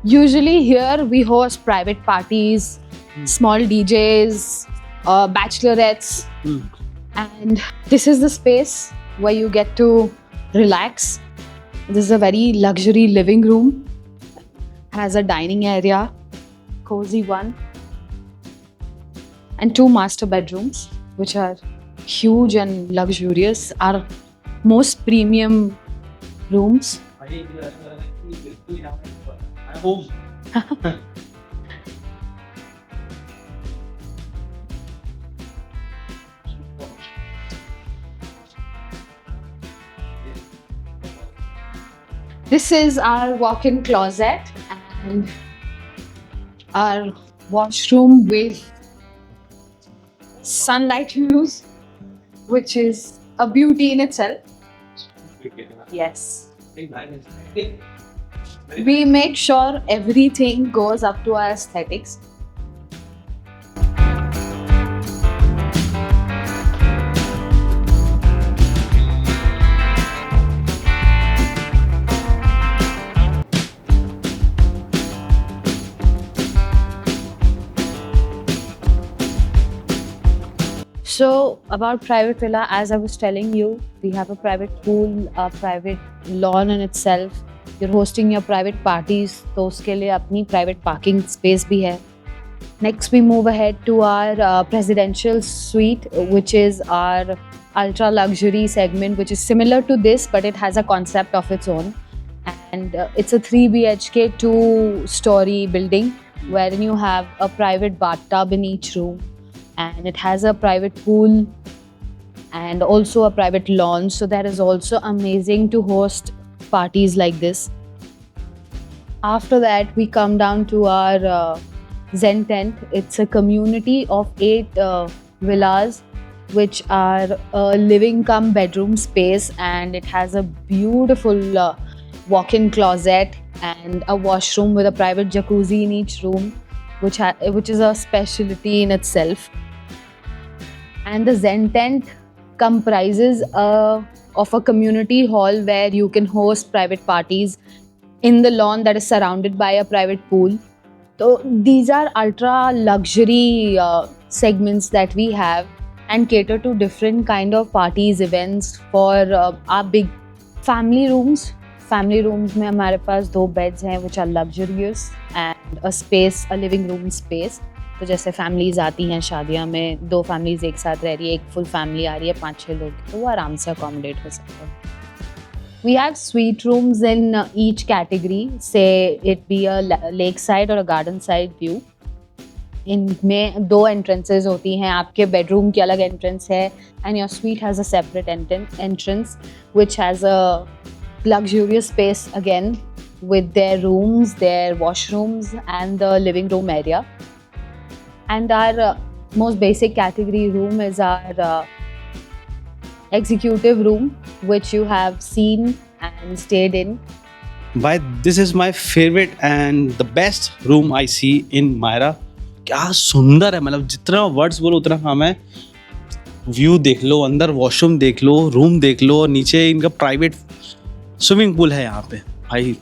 Usually here we host private parties, small DJs, bachelorettes. And this is the space where you get to relax. This is a very luxury living room. Has a dining area, cozy one, and 2 master bedrooms, which are huge and luxurious. Our most premium rooms. This is our walk-in closet and our washroom with sunlight views, which is a beauty in itself. Yes. We make sure everything goes up to our aesthetics. So about private villa, as I was telling you, we have a private pool, a private lawn in itself. You're hosting your private parties, तो उसके लिए अपनी private parking space भी है. Next, we move ahead to our presidential suite, which is our ultra luxury segment, which is similar to this, but it has a concept of its own. And it's a 3 BHK 2-story building, wherein you have a private bathtub in each room. And it has a private pool and also a private lawn, so that is also amazing to host parties like this. After that, we come down to our Zen tent. It's a community of 8 villas, which are a living cum bedroom space, and it has a beautiful walk-in closet and a washroom with a private jacuzzi in each room, which is a specialty in itself. And the Zen tent comprises of a community hall where you can host private parties in the lawn that is surrounded by a private pool. So these are ultra luxury segments that we have and cater to different kind of parties, events for our big family rooms. Family rooms में हमारे पास 2 beds हैं which are luxurious and a space, a living room space. तो जैसे families आती हैं शादियाँ में, 2 families एक साथ रह रही है, एक full family आ रही है 5-6 लोग, तो वो आराम से accommodate हो सकते हैं. We have suite rooms in each category, say it be a lakeside or a garden side view. इनमें 2 entrances होती हैं, आपके bedroom की अलग entrance है and your suite has a separate entrance which has a luxurious space again with their rooms, their washrooms and the living room area. And our most basic category room is our executive room, which you have seen and stayed in. By this is my favorite and the best room I see in Myra. क्या सुंदर है, मतलब जितना वर्ड्स बोलो उतना कम है. व्यू देख लो, अंदर वॉशरूम देख लो, रूम देख लो और नीचे इनका प्राइवेट स्विमिंग पूल है यहाँ पे. भाई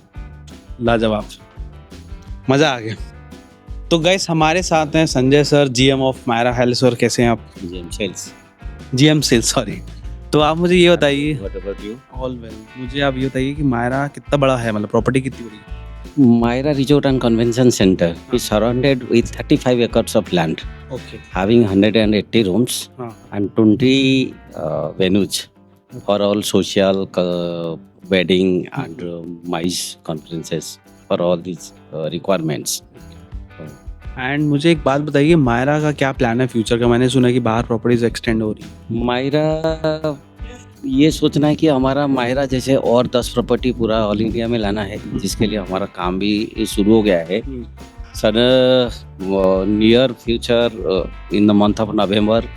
लाजवाब, मज़ा आ गया. तो गाइस हमारे साथ हैं Sanjay sir, GM of Myra health. Sir कैसे हैं आप? GM sales. GM sales, sorry. तो आप मुझे ये बताइए, What about you? All well, मुझे आप ये बताइए कि मायरा कितना बड़ा है, मतलब प्रॉपर्टी कितनी बड़ी है? Myra Resort and Convention Center is surrounded with 35 acres of land, okay, having 180 rooms हाँ, and 20 venues for all social, wedding and MICE conferences for all these requirements. And मुझे एक बात बताइए, मायरा का क्या प्लान है फ्यूचर का? मैंने सुना कि बाहर प्रॉपर्टीज एक्सटेंड हो रही है। मायरा ये सोचना है कि हमारा मायरा जैसे और 10 प्रॉपर्टी पूरा ऑल इंडिया में लाना है, जिसके लिए हमारा काम भी शुरू हो गया है। Sir near future in the month of November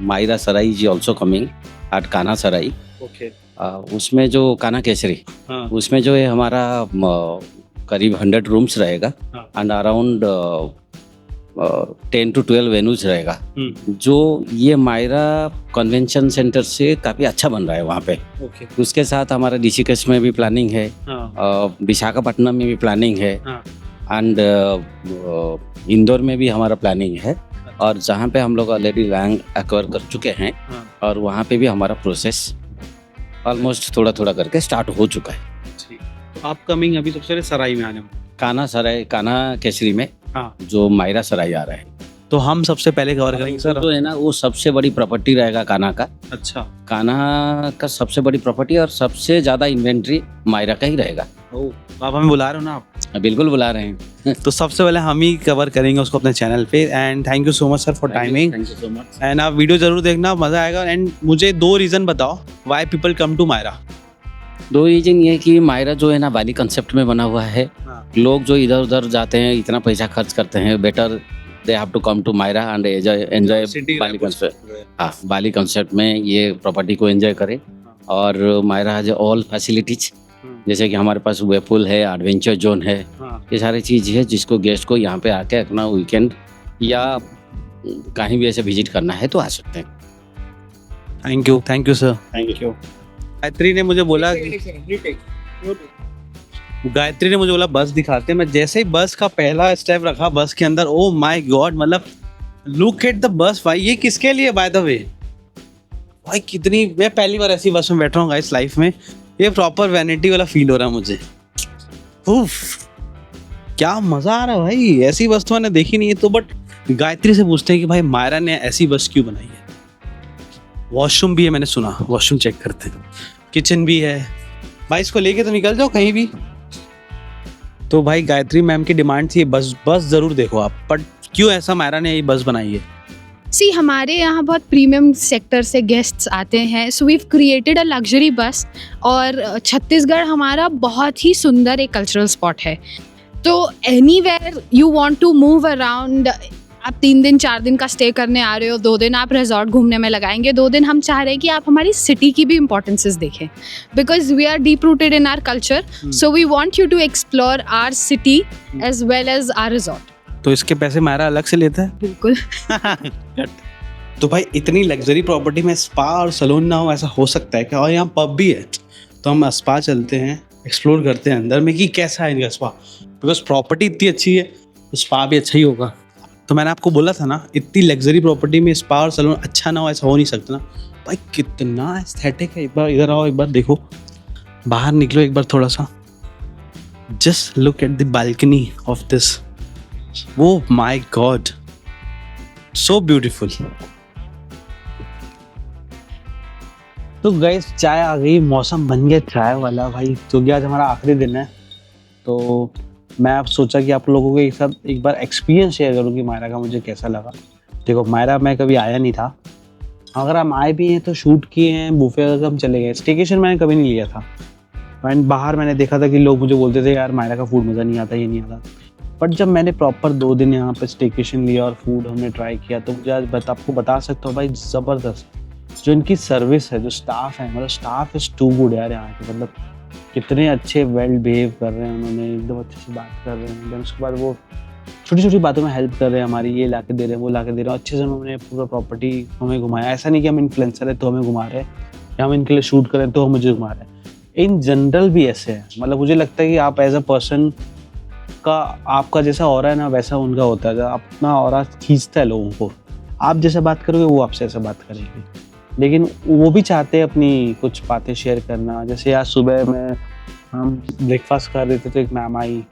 Myra Sarai is also coming at Kanha Sarai. Okay, उसमें जो कान्हा केसरी, हाँ, उसमें जो है हमारा करीब 100 रूम्स रहेगा हाँ। एंड अराउंड 10 to 12 वेन्यूज रहेगा, जो ये मायरा कन्वेंशन सेंटर से काफ़ी अच्छा बन रहा है वहाँ पे। ओके, उसके साथ हमारा ऋषिकेश में भी प्लानिंग है, हाँ, विशाखापट्टनम में भी प्लानिंग है हाँ। एंड इंदौर में भी हमारा प्लानिंग है, और जहाँ पे हम लोग ऑलरेडी लैंड एक्वायर कर चुके हैं, हाँ। और वहाँ पे भी हमारा प्रोसेस ऑलमोस्ट थोड़ा थोड़ा करके स्टार्ट हो चुका है। तो अपकमिंग अभी सबसे पहले सराई में आने वाला। कान्हा सराय, कान्हा केसरी में हाँ, जो मायरा सराय आ रहा है, तो हम सबसे पहले कवर करेंगे सर। जो है ना वो सबसे बड़ी प्रॉपर्टी रहेगा कान्हा का। अच्छा, कान्हा का सबसे बड़ी प्रॉपर्टी और सबसे ज़्यादा इन्वेंट्री मायरा का ही रहेगा। तो आप हमें बुला रहे हो ना आप? बिल्कुल बुला रहे हैं। तो सबसे पहले हम ही कवर करेंगे उसको अपने चैनल पे। And thank you so much sir for timing. Thank you so much. And आप वीडियो जरूर देखना, मज़ा आएगा। एंड मुझे 2 रीज़न बताओ why people come to Myra. 2 reason ये कि मायरा जो है ना वाली कंसेप्ट में बना हुआ है। हाँ। लोग जो इधर उधर जाते हैं, इतना पैसा खर्च करते हैं, better they have to come to Myra and enjoy वाली कंसेप्ट। हाँ, वाली कंसेप्ट में ये प्रॉपर्टी को एंजॉय करें। और मायरा हैज ऑल फैसिलिटीज, जैसे कि हमारे पास वेपूल है, एडवेंचर जोन है, ये सारी चीज़ है जिसको गेस्ट को यहाँ पे आके अपना वीकेंड या कहीं भी ऐसे विजिट करना है तो आ सकते हैं। Thank you sir. Thank you. Gayatri ने मुझे बोला बस दिखाते हैं। मैं जैसे ही बस का पहला स्टेप रखा बस के अंदर, ओ माय गॉड, मतलब लुक एट द बस भाई। ये किसके लिए बाय द वे भाई? कितनी, मैं पहली बार ऐसी बस में बैठ रहा हूँ गाइस लाइफ में। ये प्रॉपर वैनिटी वाला फील हो रहा है मुझे। उफ, क्या मजा आ रहा है भाई। ऐसी बस तो मैंने देखी नहीं है। तो बट गायत्री से पूछते हैं कि भाई मायरा ने ऐसी बस क्यों बनाई है। वॉशरूम भी है, मैंने सुना, वॉशरूम चेक करते हैं। किचन भी है भाई, इसको लेके तो निकल जाओ कहीं भी। तो भाई गायत्री मैम की डिमांड थी बस जरूर देखो आप। बट क्यों ऐसा मायरा ने ये बस बनाई है? सी, हमारे यहाँ बहुत प्रीमियम सेक्टर से गेस्ट्स आते हैं, so we've created a luxury bus. और छत्तीसगढ़ हमारा बहुत ही सुंदर एक कल्चरल स्पॉट है। तो anywhere you want to move around, आप 3 दिन 4 दिन का स्टे करने आ रहे हो, 2 दिन आप रिजॉर्ट घूमने में लगाएंगे, 2 दिन हम चाह रहे हैं कि आप हमारी सिटी की भी इम्पोर्टेंसेस देखें, because we are deep rooted in our culture, so we want you to explore our city as well as our resort. तो इसके पैसे मायरा अलग से लेता है? बिल्कुल। तो भाई इतनी लग्जरी प्रॉपर्टी में स्पा और सैलून ना हो, ऐसा हो सकता है क्या? और यहाँ पब भी है, तो हम स्पा चलते हैं, एक्सप्लोर करते हैं अंदर में कि कैसा है इनका स्पा। बिकॉज प्रॉपर्टी इतनी अच्छी है तो स्पा भी अच्छा ही होगा। तो मैंने आपको बोला था ना, इतनी लग्जरी प्रॉपर्टी में स्पा और सैलून अच्छा ना हो, ऐसा हो नहीं सकता ना भाई। कितना एस्थेटिक है। एक बार इधर आओ, एक बार देखो, बाहर निकलो एक बार थोड़ा सा। Just look at the balcony of this. Oh my God, so beautiful. तो गाइस चाय आ गई, मौसम बन गया चाय वाला भाई, क्योंकि आज हमारा आखिरी दिन है। तो मैं अब सोचा कि आप लोगों के साथ एक बार एक्सपीरियंस शेयर करूँ कि मायरा का मुझे कैसा लगा। देखो मायरा मैं कभी आया नहीं था, अगर हम आए भी हैं तो शूट किए हैं, बुफे अगर हम चले गए। स्टेकेशन मैंने कभी नहीं लिया था। एंड बाहर मैंने देखा था कि लोग मुझे बोलते थे यार मायरा का फूड मज़ा नहीं आता, ये नहीं आता। बट जब मैंने प्रॉपर 2 दिन यहाँ पे स्टेकेशन लिया और फूड हमने ट्राई किया, तो मुझे आज आपको बता सकता हूँ भाई, ज़बरदस्त जो इनकी सर्विस है, जो स्टाफ है, मतलब स्टाफ इज़ टू गुड यार यहाँ के। मतलब कितने अच्छे वेल बिहेव कर रहे हैं उन्होंने, एकदम अच्छे से बात कर रहे हैं। देन उसके बाद वो छोटी छोटी बातों में हेल्प कर रहे हैं हमारी, ये ला के दे रहे हैं, वो ला के दे रहे हैं। अच्छे से उन्होंने पूरा प्रॉपर्टी हमें घुमाया। ऐसा नहीं कि हम इन्फ्लुएंसर है तो हमें घुमा रहे हैं, या हम इनके लिए शूट करें तो हम मुझे घुमा रहे हैं। इन जनरल भी ऐसे है। मतलब मुझे लगता है कि आप एज अ पर्सन का, आपका जैसा ऑरा है ना वैसा उनका होता है। अपना ऑरा खींचता है लोगों को। आप जैसे बात करोगे वो आपसे ऐसा बात करेंगे। लेकिन वो भी चाहते हैं अपनी कुछ बातें शेयर करना। जैसे आज सुबह में हम ब्रेकफास्ट कर रहे थे तो एक मैम आई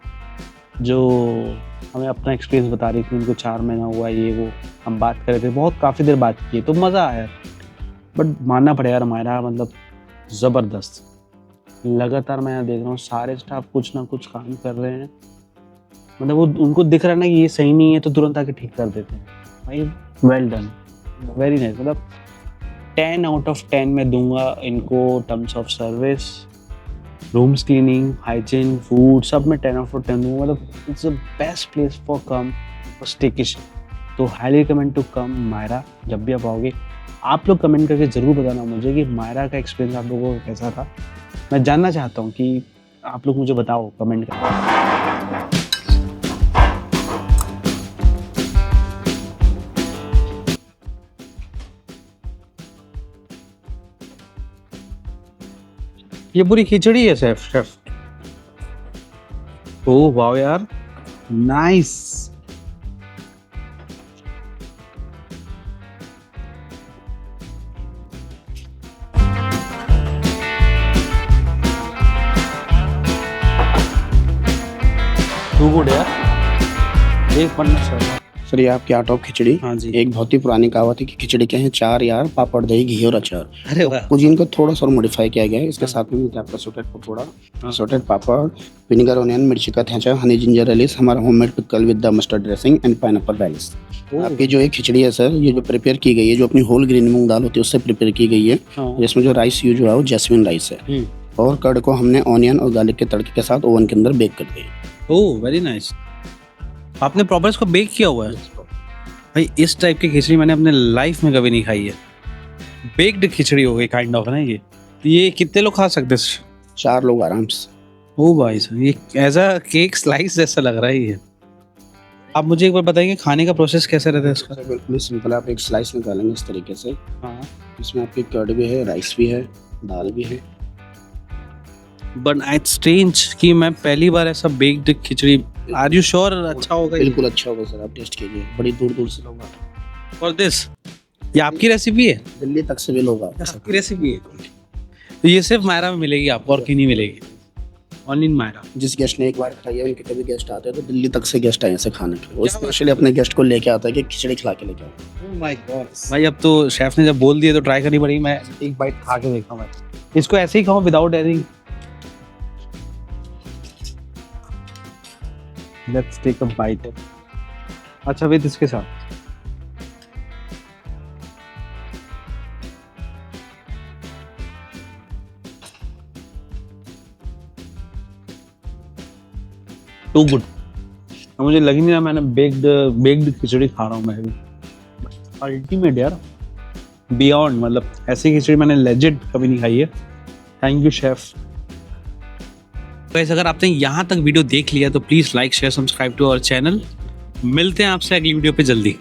जो हमें अपना एक्सपीरियंस बता रही थी, उनको 4 महीना हुआ ये वो, हम बात कर रहे थे, बहुत काफ़ी देर बात की तो मज़ा आया। बट मानना पड़ेगा यार मायरा मतलब ज़बरदस्त, लगातार मैं देख रहा हूँ सारे स्टाफ कुछ ना कुछ काम कर रहे हैं, मतलब वो उनको दिख रहा है ना कि ये सही नहीं है तो तुरंत आके ठीक कर देते हैं भाई। Well done, very nice. मतलब 10 आउट ऑफ 10 मैं दूंगा इनको terms of service, rooms cleaning, hygiene, food, सब में 10 आउट ऑफ 10 दूंगा। मतलब it's the best place for come for staycation. तो highly recommend to come Myra. जब भी आप आओगे आप लोग कमेंट करके ज़रूर बताना मुझे कि मायरा का एक्सपीरियंस आप लोगों को कैसा था। मैं जानना चाहता हूँ कि आप लोग मुझे बताओ कमेंट करके। ये पूरी खिचड़ी है शेफ। ओह वाह यार, नाइस। टू गुड यार, एक पन्ना सर। सर ये आपकी आर्ट ऑफ खिचड़ी। हाँ जी। एक बहुत ही पुरानी कहावत है कि खिचड़ी के हैं 4 यार, पापड़, दही, घी और अचार। अरे वाह। कुजीन को थोड़ा सा और मॉडिफाई किया गया है। इसके साथ में आपका सॉटेड पकौड़ा, सॉटेड पापड़, विनेगर ऑनियन, मिर्ची का थैचा, हनी जिंजर रलीस, हमारा homemade pickle with the mustard dressing and pineapple Rallis. आपकी जो एक खिचड़ी है सर, ये जो प्रिपेयर की गई है, जो अपनी होल ग्रीन मूंग दाल होती है उससे प्रिपेयर की गई है, जिसमें जो राइस यूज हुआ है वो जैस्मिन राइस है, और कर्ड को हमने ऑनियन और गार्लिक के तड़के के साथ ओवन के अंदर बेक कर दिया। ओह वेरी नाइस। आपने प्रॉपर इसको बेक किया हुआ है भाई। इस टाइप की खिचड़ी मैंने अपने लाइफ में कभी नहीं खाई है। बेक्ड खिचड़ी हो गई काइंड ऑफ ना। ये कितने लोग खा सकते हैं? 4 लोग आराम से। ओ भाई साहब, ये एज अ केक स्लाइस जैसा लग रहा है ये। आप मुझे एक बार बताएंगे खाने का प्रोसेस कैसे रहता है इसका? बिल्कुल सिंपल है। आप एक स्लाइस निकालेंगे इस तरीके से। हाँ। इसमें आपकी कर्ड भी है, राइस भी है, दाल भी है। बट इट्स स्ट्रेंज कि मैं पहली बार ऐसा बेक्ड खिचड़ी। आर यू श्योर अच्छा होगा? बिल्कुल अच्छा होगा सर, आप टेस्ट कीजिए। बड़ी दूर दूर से लोग आते हैं। फॉर दिस ये आपकी रेसिपी है? दिल्ली तक से भी लोग आते हैं। आपकी रेसिपी है तो ये सिर्फ मायरा में मिलेगी आपको और कहीं नहीं मिलेगी? Only in Myra. जिस गेस्ट ने एक बार खाई है, उनके कभी गेस्ट आते हैं तो दिल्ली तक से गेस्ट आए ऐसे खाने के लिए। वो स्पेशली अपने गेस्ट को लेके आता है कि खिचड़ी खिला के लेके आओ। ओह माय गॉड भाई, अब तो शेफ ने जब बोल दिया तो ट्राई करनी पड़ेगी। मैं एक बाइट खा के देखता हूँ। मैं इसको ऐसे ही खाऊं without anything? Let's take a bite. अच्छा विद इसके साथ टू गुड। मुझे लग ही नहीं रहा मैंने बेक्ड खिचड़ी खा रहा हूँ मैं भी। अल्टीमेट यार, बियॉन्ड। मतलब ऐसी खिचड़ी मैंने लेजिट कभी नहीं खाई है। Thank you chef. गाइस, अगर आपने यहाँ तक वीडियो देख लिया तो please like share subscribe to our channel. मिलते हैं आपसे अगली वीडियो पे जल्दी।